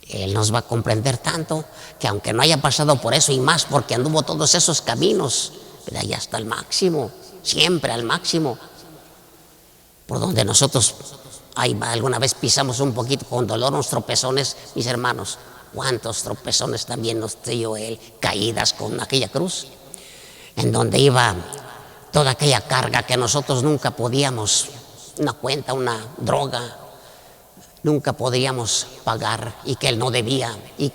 Él nos va a comprender tanto que aunque no haya pasado por eso y más, porque anduvo todos esos caminos, pero allá hasta el máximo, siempre al máximo, por donde nosotros alguna vez pisamos un poquito con dolor unos tropezones, mis hermanos, cuántos tropezones también nos dio Él, caídas con aquella cruz, en donde iba toda aquella carga que nosotros nunca podíamos, una cuenta, una droga, nunca podríamos pagar y que Él no debía, y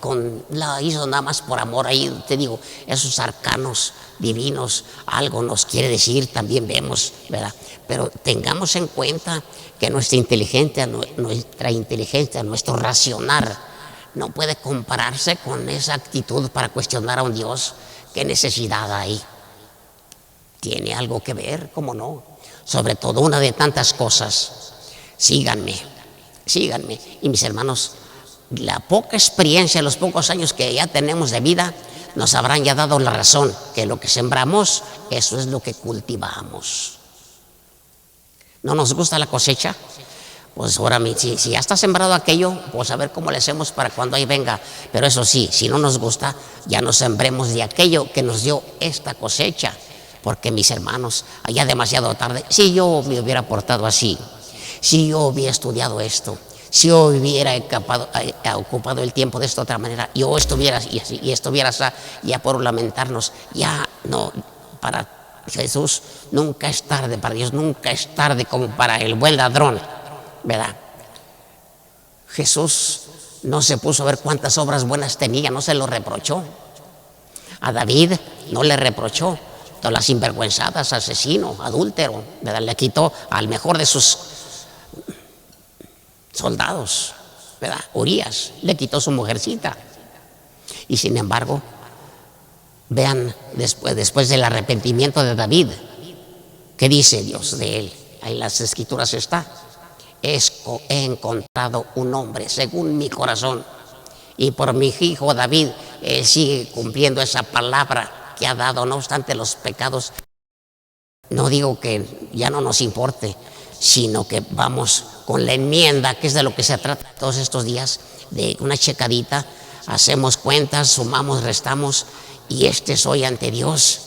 la hizo nada más por amor. Ahí te digo, esos arcanos divinos algo nos quiere decir, también vemos, ¿verdad? Pero tengamos en cuenta que nuestra inteligencia, nuestro racionar no puede compararse con esa actitud para cuestionar a un Dios. ¿Qué necesidad hay? Tiene algo que ver, ¿cómo no? Sobre todo una de tantas cosas. Síganme. Y mis hermanos, la poca experiencia, los pocos años que ya tenemos de vida, nos habrán ya dado la razón, que lo que sembramos, eso es lo que cultivamos. ¿No nos gusta la cosecha? Pues ahora, si ya está sembrado aquello, pues a ver cómo le hacemos para cuando ahí venga. Pero eso sí, si no nos gusta, ya no sembremos de aquello que nos dio esta cosecha. Porque mis hermanos, allá demasiado tarde, si yo me hubiera portado así, si yo hubiera estudiado esto, si yo hubiera ocupado el tiempo de esta otra manera, yo estuviera y estuviera así, ya por lamentarnos, ya no, para Jesús nunca es tarde, para Dios nunca es tarde como para el buen ladrón, ¿verdad? Jesús no se puso a ver cuántas obras buenas tenía, no se lo reprochó. A David no le reprochó todas las sinvergüenzadas, asesino, adúltero, ¿verdad? Le quitó al mejor de sus soldados, ¿verdad? Urías, le quitó su mujercita. Y sin embargo, vean, después del arrepentimiento de David, ¿qué dice Dios de él? Ahí en las escrituras está: he encontrado un hombre según mi corazón, y por mi hijo David, él sigue cumpliendo esa palabra que ha dado, no obstante los pecados. No digo que ya no nos importe, sino que vamos con la enmienda, que es de lo que se trata todos estos días, de una checadita, hacemos cuentas, sumamos, restamos, y soy ante Dios.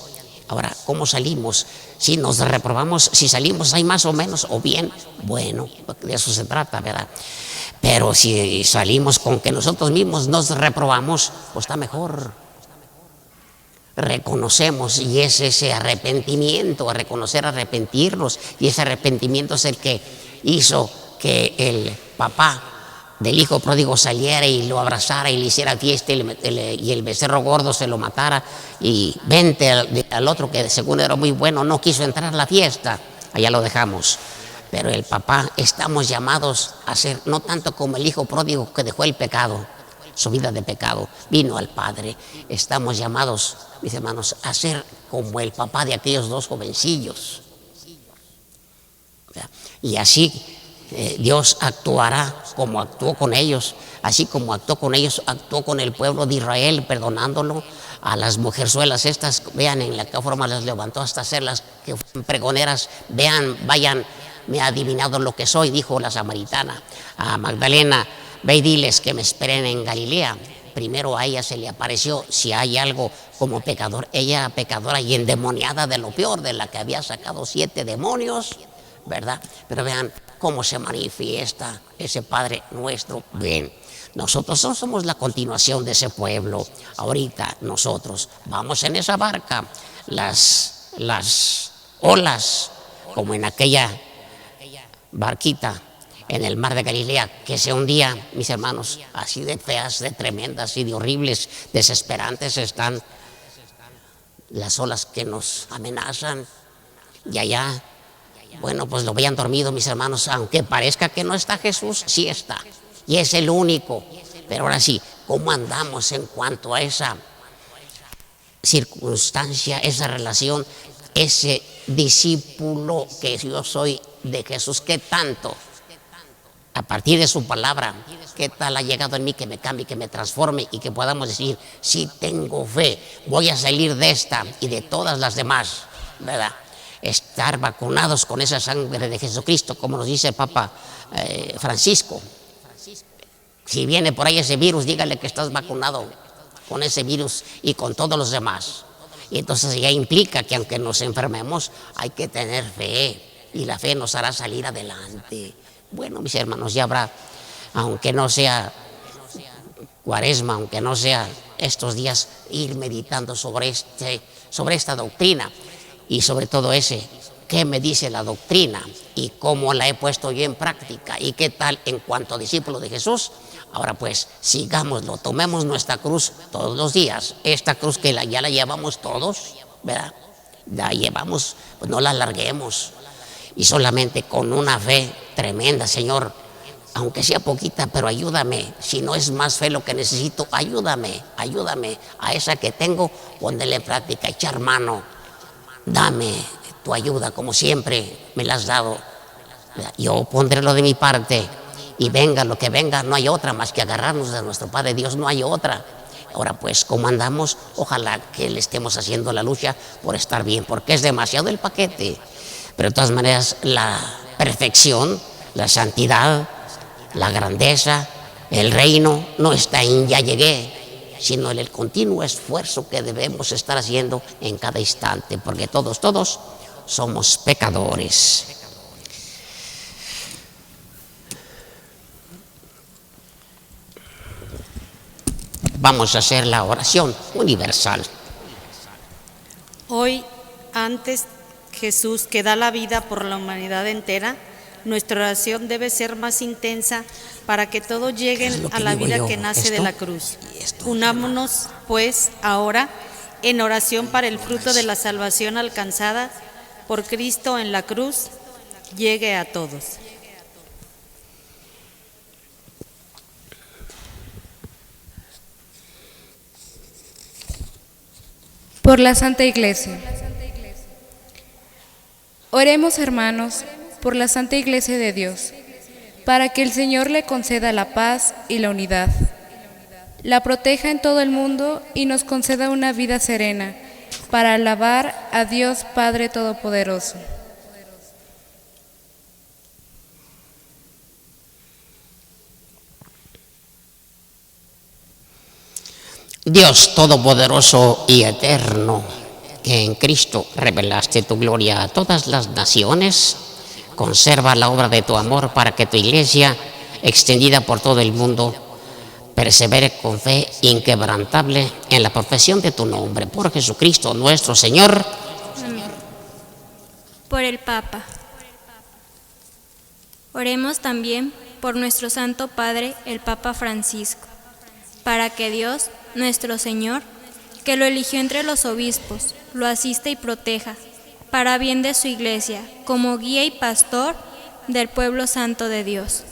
Ahora, ¿cómo salimos? Si nos reprobamos, si salimos hay más o menos, o bien, bueno, de eso se trata, ¿verdad? Pero si salimos con que nosotros mismos nos reprobamos, pues está mejor. Reconocemos, y es ese arrepentimiento, a reconocer, arrepentirnos, y ese arrepentimiento es el que hizo que el papá del hijo pródigo saliera y lo abrazara y le hiciera fiesta y el becerro gordo se lo matara, y vente al otro que según era muy bueno, no quiso entrar a la fiesta, allá lo dejamos. Pero el papá, estamos llamados a ser no tanto como el hijo pródigo que dejó el pecado, su vida de pecado, vino al Padre. Estamos llamados, mis hermanos, a ser como el papá de aquellos dos jovencillos. Y así Dios actuará como actuó con ellos, así como actuó con ellos, actuó con el pueblo de Israel, perdonándolo. A las mujerzuelas estas, vean en la que forma las levantó hasta hacerlas que fueron pregoneras. Vean, vayan, me ha adivinado lo que soy, dijo la samaritana a Magdalena. Ve y diles que me esperen en Galilea. Primero a ella se le apareció, si hay algo como pecador, ella pecadora y endemoniada de lo peor, de la que había sacado 7 demonios, ¿verdad? Pero vean cómo se manifiesta ese Padre nuestro. Ven, nosotros no somos la continuación de ese pueblo. Ahorita nosotros vamos en esa barca, las olas, como en aquella barquita en el mar de Galilea, que se hundía, mis hermanos, así de feas, de tremendas y de horribles, desesperantes están las olas que nos amenazan. Y allá, bueno, pues lo veían dormido, mis hermanos, aunque parezca que no está Jesús, sí está, y es el único. Pero ahora sí, ¿cómo andamos en cuanto a esa circunstancia, esa relación, ese discípulo que yo soy de Jesús? ¿Qué tanto? A partir de su palabra, ¿qué tal ha llegado en mí que me cambie, que me transforme y que podamos decir, sí tengo fe, voy a salir de esta y de todas las demás, ¿verdad? Estar vacunados con esa sangre de Jesucristo, como nos dice el Papa Francisco. Si viene por ahí ese virus, dígale que estás vacunado con ese virus y con todos los demás. Y entonces ya implica que aunque nos enfermemos, hay que tener fe, y la fe nos hará salir adelante. Bueno, mis hermanos, ya habrá, aunque no sea Cuaresma, aunque no sea estos días, ir meditando sobre esta doctrina, y sobre todo qué me dice la doctrina y cómo la he puesto yo en práctica y qué tal en cuanto a discípulo de Jesús. Ahora pues, sigámoslo, tomemos nuestra cruz todos los días, esta cruz que ya la llevamos todos, ¿verdad? La llevamos, pues no la alarguemos, y solamente con una fe tremenda, Señor, aunque sea poquita, pero ayúdame. Si no es más fe lo que necesito, ayúdame a esa que tengo, ponerle en práctica, echar mano. Dame tu ayuda, como siempre me la has dado. Yo pondré lo de mi parte, y venga lo que venga, no hay otra más que agarrarnos de nuestro Padre Dios, no hay otra. Ahora pues, ¿cómo andamos? Ojalá que le estemos haciendo la lucha por estar bien, porque es demasiado el paquete. Pero de todas maneras, la perfección, la santidad, la grandeza, el reino no está en ya llegué, sino en el continuo esfuerzo que debemos estar haciendo en cada instante, porque todos somos pecadores. Vamos a hacer la oración universal. Hoy, antes Jesús, que da la vida por la humanidad entera, nuestra oración debe ser más intensa para que todos lleguen a la vida que nace de la cruz. Unámonos, pues, ahora en oración para el fruto de la salvación alcanzada por Cristo en la cruz llegue a todos. Por la Santa Iglesia. Oremos, hermanos, por la Santa Iglesia de Dios, para que el Señor le conceda la paz y la unidad, la proteja en todo el mundo y nos conceda una vida serena, para alabar a Dios Padre Todopoderoso. Dios Todopoderoso y Eterno, que en Cristo revelaste tu gloria a todas las naciones, conserva la obra de tu amor para que tu Iglesia, extendida por todo el mundo, persevere con fe inquebrantable en la profesión de tu nombre. Por Jesucristo nuestro Señor. Por el Papa. Oremos también por nuestro Santo Padre, el Papa Francisco, para que Dios, nuestro Señor, que lo eligió entre los obispos, lo asista y proteja, para bien de su Iglesia, como guía y pastor del pueblo santo de Dios.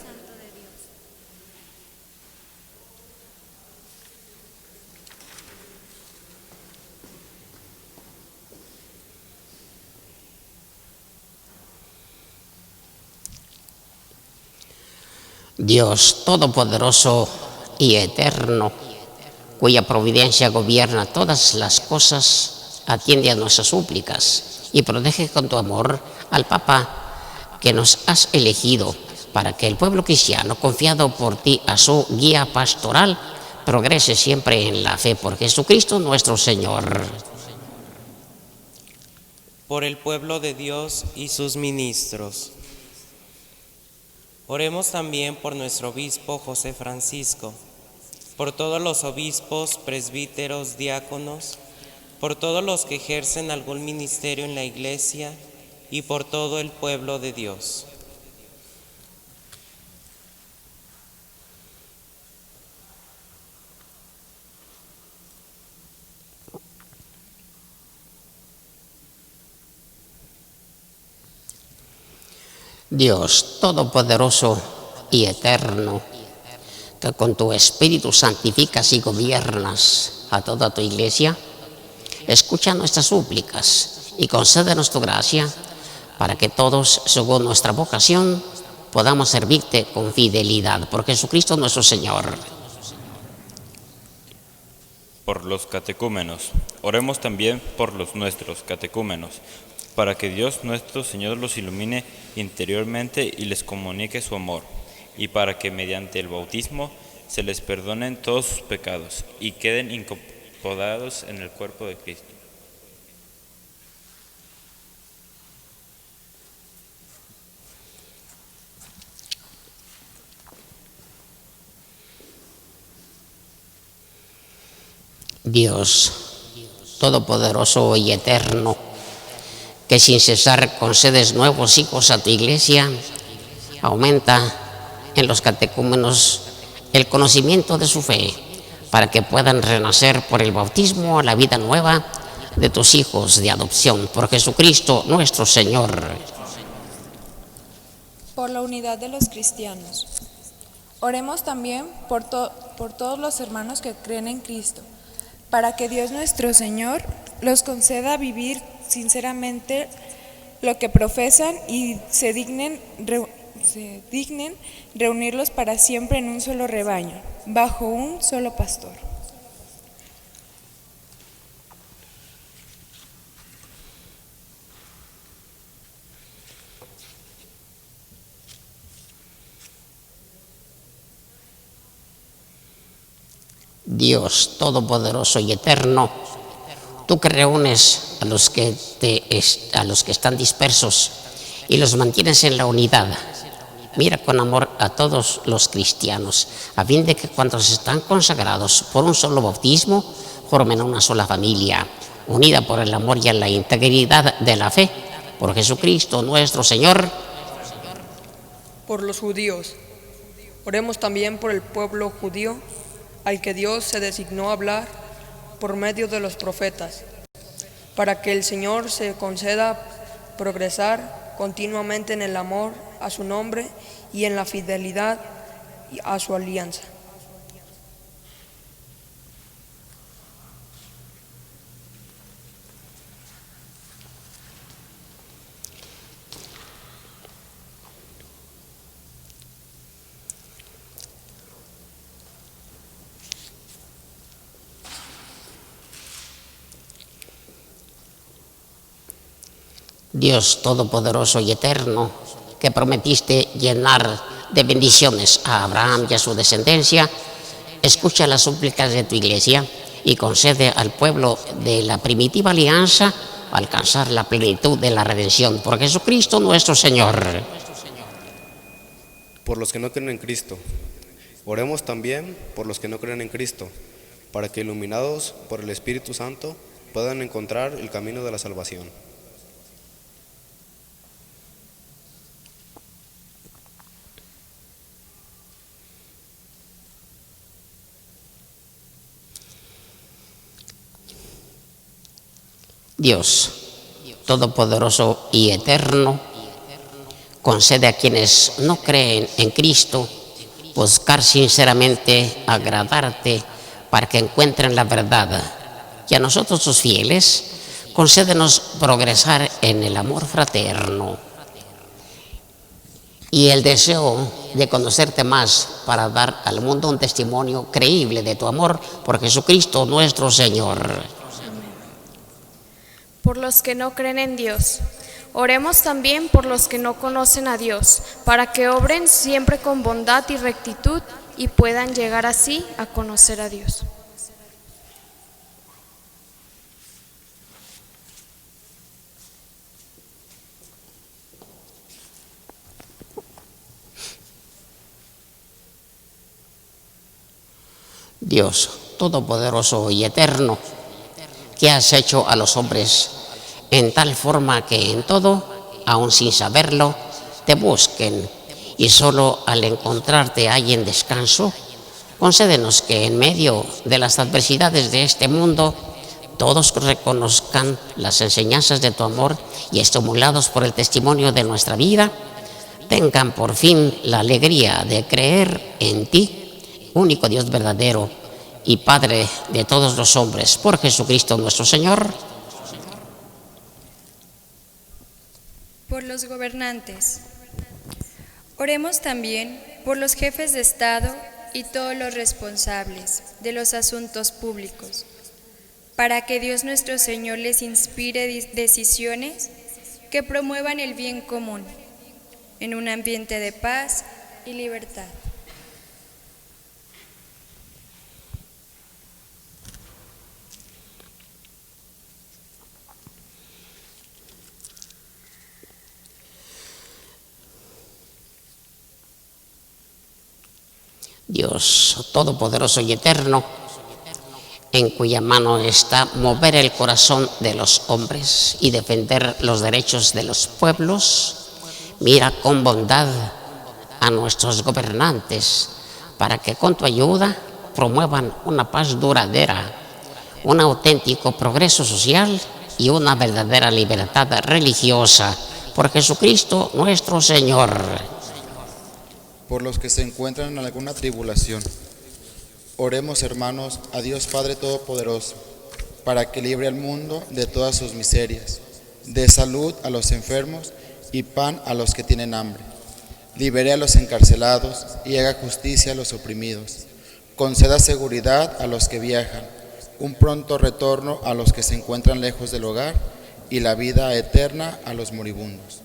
Dios Todopoderoso y Eterno, cuya providencia gobierna todas las cosas, atiende a nuestras súplicas y protege con tu amor al Papa que nos has elegido, para que el pueblo cristiano, confiado por ti a su guía pastoral, progrese siempre en la fe por Jesucristo nuestro Señor. Por el pueblo de Dios y sus ministros. Oremos también por nuestro obispo José Francisco, por todos los obispos, presbíteros, diáconos, por todos los que ejercen algún ministerio en la Iglesia y por todo el pueblo de Dios. Dios Todopoderoso y Eterno, que con tu Espíritu santificas y gobiernas a toda tu Iglesia, escucha nuestras súplicas y concédenos tu gracia, para que todos, según nuestra vocación, podamos servirte con fidelidad. Por Jesucristo nuestro Señor. Por los catecúmenos. Oremos también por los nuestros catecúmenos, para que Dios nuestro Señor los ilumine interiormente y les comunique su amor, y para que mediante el bautismo se les perdonen todos sus pecados y queden incorporados en el cuerpo de Cristo. Dios Todopoderoso y Eterno, que sin cesar concedes nuevos hijos a tu Iglesia, aumenta en los catecúmenos el conocimiento de su fe, para que puedan renacer por el bautismo a la vida nueva de tus hijos de adopción. Por Jesucristo nuestro Señor. Por la unidad de los cristianos. Oremos también por todos los hermanos que creen en Cristo, para que Dios nuestro Señor los conceda vivir sinceramente lo que profesan y se dignen reunirlos para siempre en un solo rebaño, bajo un solo pastor. Dios Todopoderoso y Eterno, tú que reúnes a los que están dispersos y los mantienes en la unidad, mira con amor a todos los cristianos, a fin de que cuantos están consagrados por un solo bautismo formen una sola familia, unida por el amor y la integridad de la fe. Por Jesucristo nuestro Señor. Por los judíos. Oremos también por el pueblo judío, al que Dios se designó hablar por medio de los profetas, para que el Señor se conceda progresar continuamente en el amor a su nombre y en la fidelidad a su alianza. Dios Todopoderoso y Eterno, que prometiste llenar de bendiciones a Abraham y a su descendencia, escucha las súplicas de tu iglesia y concede al pueblo de la primitiva alianza alcanzar la plenitud de la redención por Jesucristo nuestro Señor. Por los que no creen en Cristo, oremos también por los que no creen en Cristo, para que iluminados por el Espíritu Santo puedan encontrar el camino de la salvación. Dios Todopoderoso y Eterno, concede a quienes no creen en Cristo buscar sinceramente agradarte para que encuentren la verdad. Y a nosotros, sus fieles, concédenos progresar en el amor fraterno y el deseo de conocerte más para dar al mundo un testimonio creíble de tu amor por Jesucristo nuestro Señor. Por los que no creen en Dios, oremos también por los que no conocen a Dios, para que obren siempre con bondad y rectitud y puedan llegar así a conocer a Dios. Dios Todopoderoso y Eterno, que has hecho a los hombres en tal forma que en todo, aun sin saberlo, te busquen y solo al encontrarte hallen descanso, concédenos que en medio de las adversidades de este mundo todos reconozcan las enseñanzas de tu amor y, estimulados por el testimonio de nuestra vida, tengan por fin la alegría de creer en ti, único Dios verdadero y Padre de todos los hombres, por Jesucristo nuestro Señor. Por los gobernantes. Oremos también por los jefes de Estado y todos los responsables de los asuntos públicos, para que Dios nuestro Señor les inspire decisiones que promuevan el bien común en un ambiente de paz y libertad. Dios Todopoderoso y Eterno, en cuya mano está mover el corazón de los hombres y defender los derechos de los pueblos, mira con bondad a nuestros gobernantes para que con tu ayuda promuevan una paz duradera, un auténtico progreso social y una verdadera libertad religiosa, por Jesucristo nuestro Señor. Por los que se encuentran en alguna tribulación, oremos, hermanos, a Dios Padre Todopoderoso, para que libre al mundo de todas sus miserias, dé salud a los enfermos y pan a los que tienen hambre, libere a los encarcelados y haga justicia a los oprimidos, conceda seguridad a los que viajan, un pronto retorno a los que se encuentran lejos del hogar y la vida eterna a los moribundos.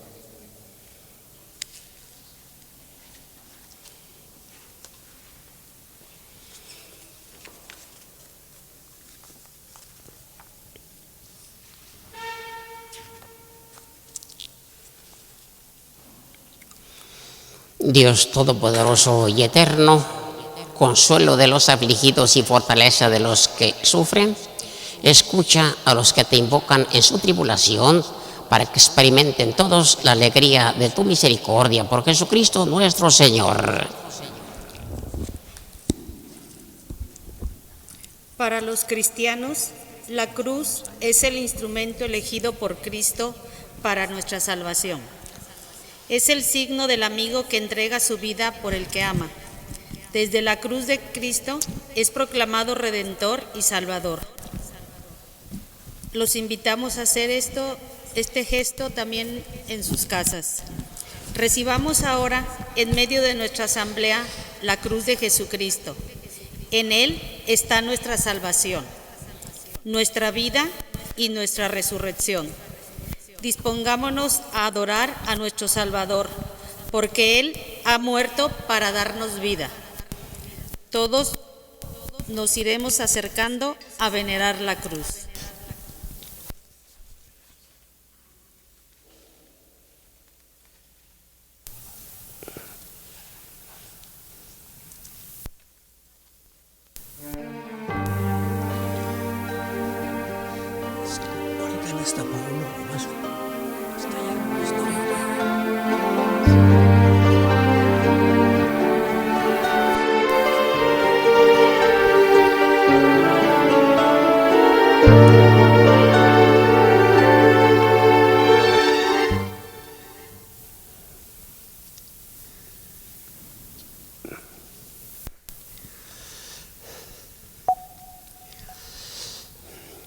Dios Todopoderoso y Eterno, consuelo de los afligidos y fortaleza de los que sufren, escucha a los que te invocan en su tribulación, para que experimenten todos la alegría de tu misericordia, por Jesucristo nuestro Señor. Para los cristianos, la cruz es el instrumento elegido por Cristo para nuestra salvación. Es el signo del amigo que entrega su vida por el que ama. Desde la cruz de Cristo es proclamado Redentor y Salvador. Los invitamos a hacer este gesto también en sus casas. Recibamos ahora, en medio de nuestra asamblea, la cruz de Jesucristo. En Él está nuestra salvación, nuestra vida y nuestra resurrección. Dispongámonos a adorar a nuestro Salvador, porque Él ha muerto para darnos vida. Todos nos iremos acercando a venerar la cruz.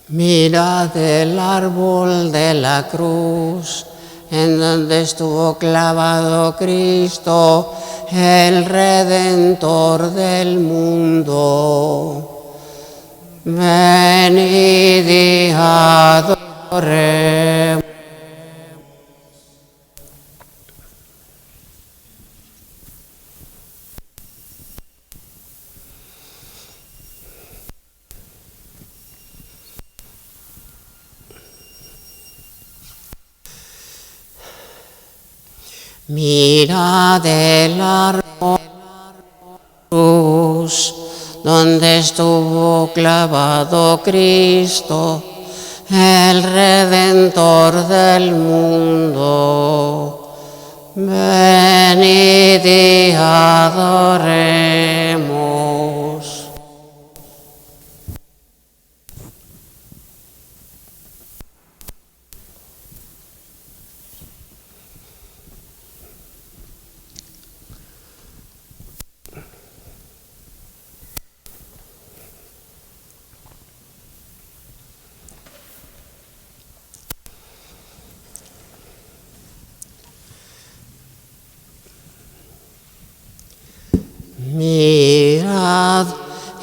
Mirad el árbol de la cruz, en donde estuvo clavado Cristo, el Redentor del mundo. Venid y adoremos. Mirad el árbol de la cruz, donde estuvo clavado Cristo, el Redentor del mundo. Venid y adoremos. Mirad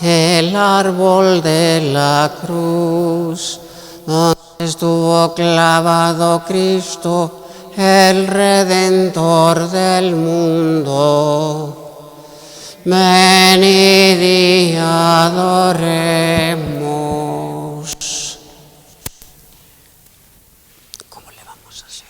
el árbol de la cruz, donde estuvo clavado Cristo, el Redentor del mundo. Venid y adoremos. ¿Cómo le vamos a hacer?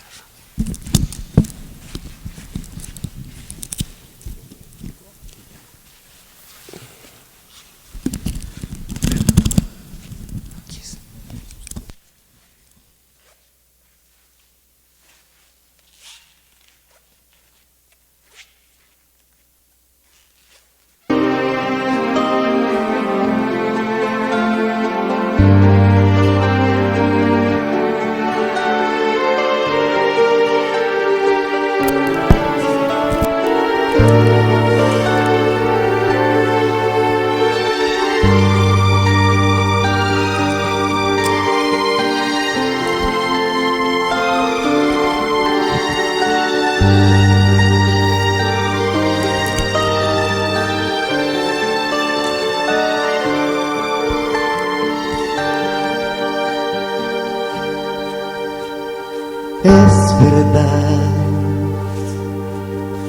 Es verdad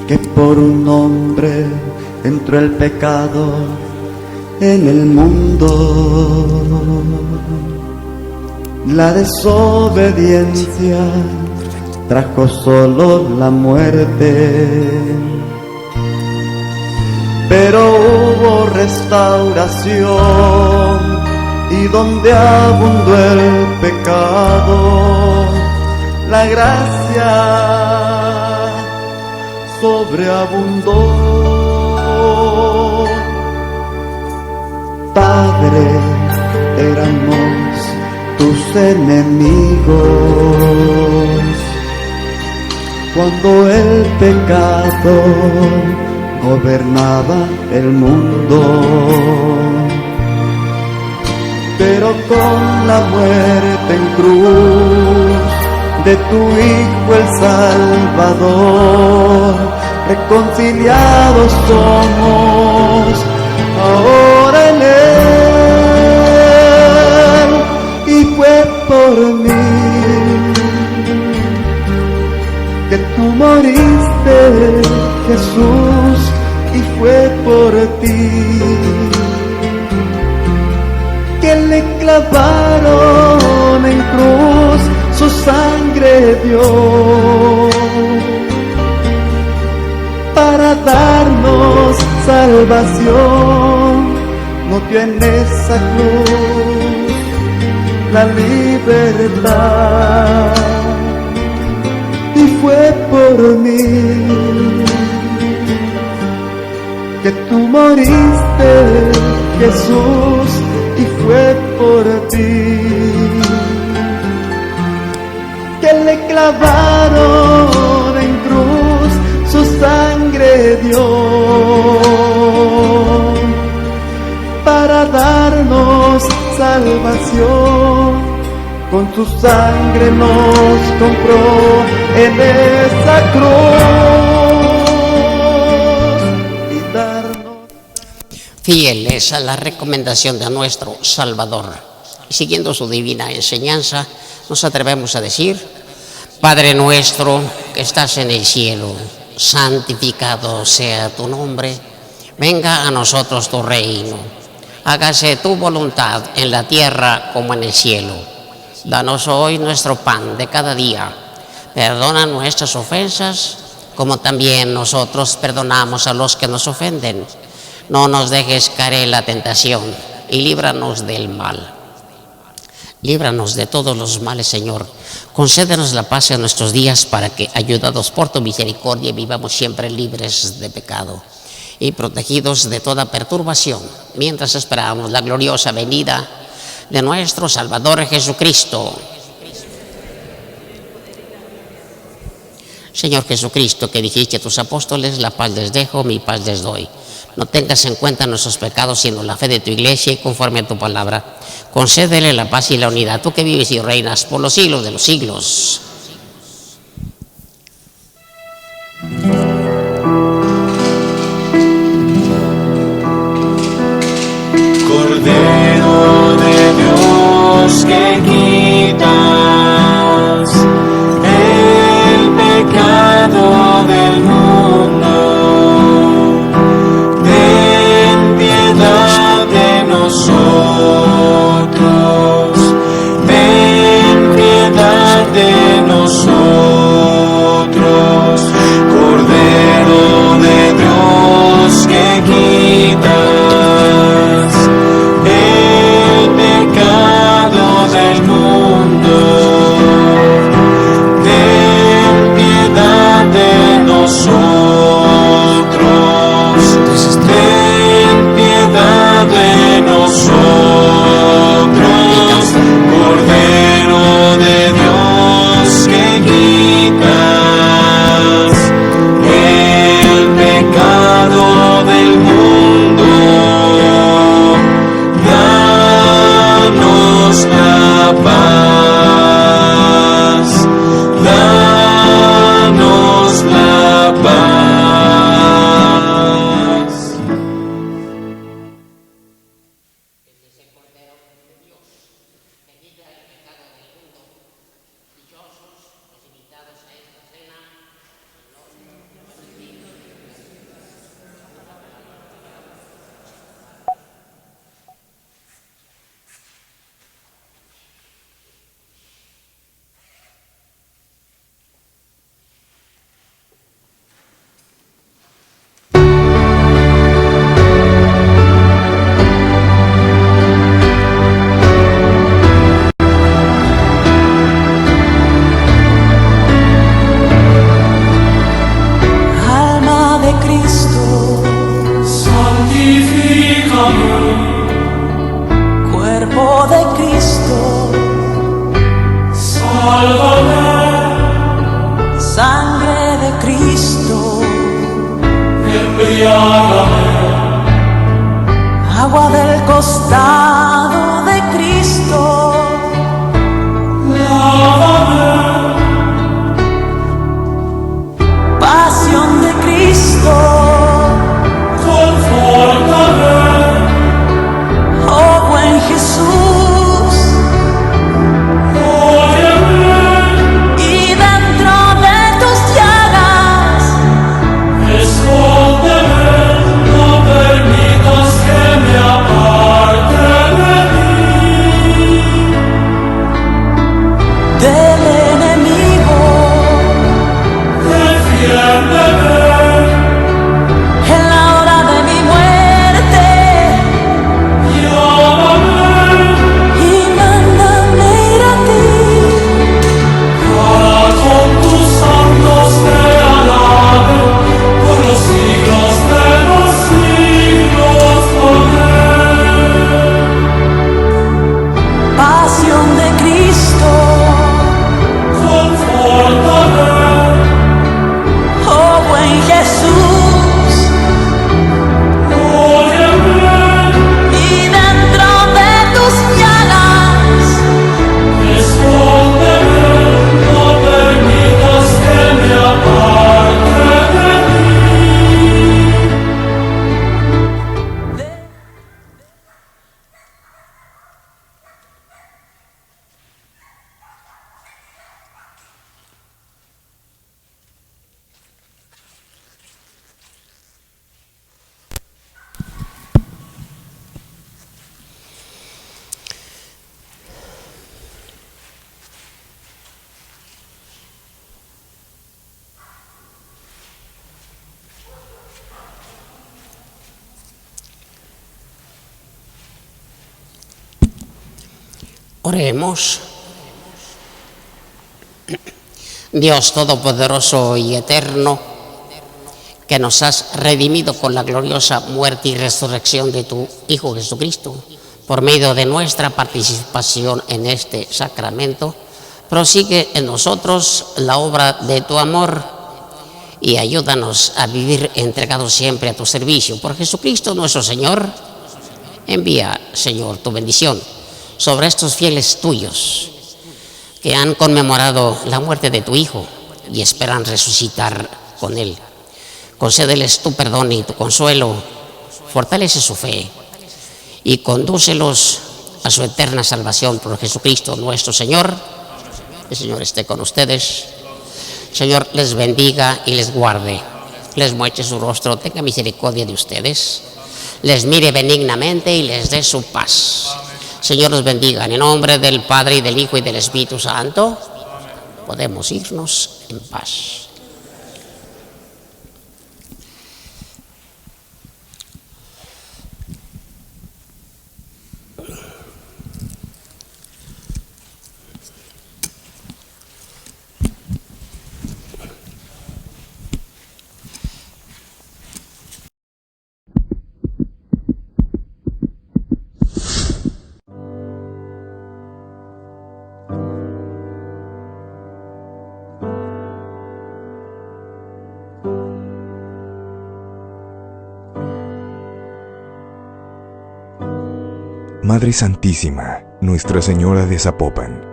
que por un hombre entró el pecado en el mundo. La desobediencia trajo solo la muerte, pero hubo restauración, y donde abundó el pecado, la gracia sobreabundó. Padre, éramos tus enemigos cuando el pecado gobernaba el mundo, pero con la muerte en cruz de tu Hijo el Salvador, reconciliados somos ahora en Él, y fue por mí Jesús, y fue por ti que le clavaron en cruz, su sangre dio para darnos salvación. No tiene esa cruz la libertad, y fue por mí que tú moriste, Jesús, y fue por ti que le clavaron en cruz, su sangre dio para darnos salvación. Con tu sangre nos compró en esa cruz y darnos. Fiel es a la recomendación de nuestro Salvador. Siguiendo su divina enseñanza, nos atrevemos a decir: Padre nuestro que estás en el cielo, santificado sea tu nombre. Venga a nosotros tu reino. Hágase tu voluntad en la tierra como en el cielo. Danos hoy nuestro pan de cada día. Perdona nuestras ofensas, como también nosotros perdonamos a los que nos ofenden. No nos dejes caer en la tentación y líbranos del mal. Líbranos de todos los males, Señor. Concédenos la paz en nuestros días para que, ayudados por tu misericordia, vivamos siempre libres de pecado y protegidos de toda perturbación, mientras esperamos la gloriosa venida de nuestro Salvador Jesucristo. Señor Jesucristo, que dijiste a tus apóstoles: la paz les dejo, mi paz les doy. No tengas en cuenta nuestros pecados, sino la fe de tu iglesia, y conforme a tu palabra, concédele la paz y la unidad, tú que vives y reinas por los siglos de los siglos. Cordero de Dios, que quitas el pecado del mundo, ten piedad de nosotros, ten piedad de nosotros. Cordero de Dios, que quitas del mundo, ten piedad de nosotros, ten piedad de nosotros. Cordero de Dios, que quitas el pecado del mundo, danos la paz, danos la paz. Agua del costado de Cristo, lávame. Pasión de Cristo, confórtame. Oh buen Jesús, óyeme. Y dentro de tus llagas, Jesús. Y dentro de tus llagas, escóndeme, no permitas que me aparte de ti. Oremos. Dios Todopoderoso y Eterno, que nos has redimido con la gloriosa muerte y resurrección de tu Hijo Jesucristo, por medio de nuestra participación en este sacramento, prosigue en nosotros la obra de tu amor y ayúdanos a vivir entregados siempre a tu servicio. Por Jesucristo nuestro Señor, envía, Señor, tu bendición sobre estos fieles tuyos que han conmemorado la muerte de tu Hijo y esperan resucitar con Él. Concédeles tu perdón y tu consuelo, fortalece su fe y condúcelos a su eterna salvación por Jesucristo nuestro Señor. El Señor esté con ustedes. Señor, les bendiga y les guarde, les muestre su rostro, tenga misericordia de ustedes, les mire benignamente y les dé su paz. Señor, los bendiga. En el nombre del Padre, y del Hijo, y del Espíritu Santo, podemos irnos en paz. Madre Santísima, Nuestra Señora de Zapopan,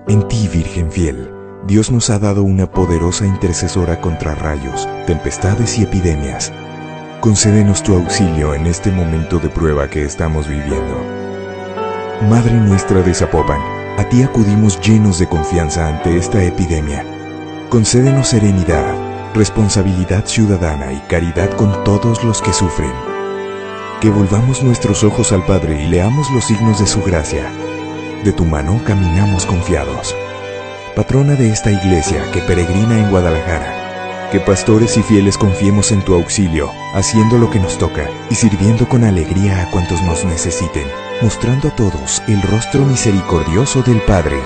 en ti, Virgen fiel, Dios nos ha dado una poderosa intercesora contra rayos, tempestades y epidemias. Concédenos tu auxilio en este momento de prueba que estamos viviendo. Madre nuestra de Zapopan, a ti acudimos llenos de confianza ante esta epidemia. Concédenos serenidad, responsabilidad ciudadana y caridad con todos los que sufren. Que volvamos nuestros ojos al Padre y leamos los signos de su gracia. De tu mano caminamos confiados. Patrona de esta iglesia que peregrina en Guadalajara, que pastores y fieles confiemos en tu auxilio, haciendo lo que nos toca y sirviendo con alegría a cuantos nos necesiten, mostrando a todos el rostro misericordioso del Padre.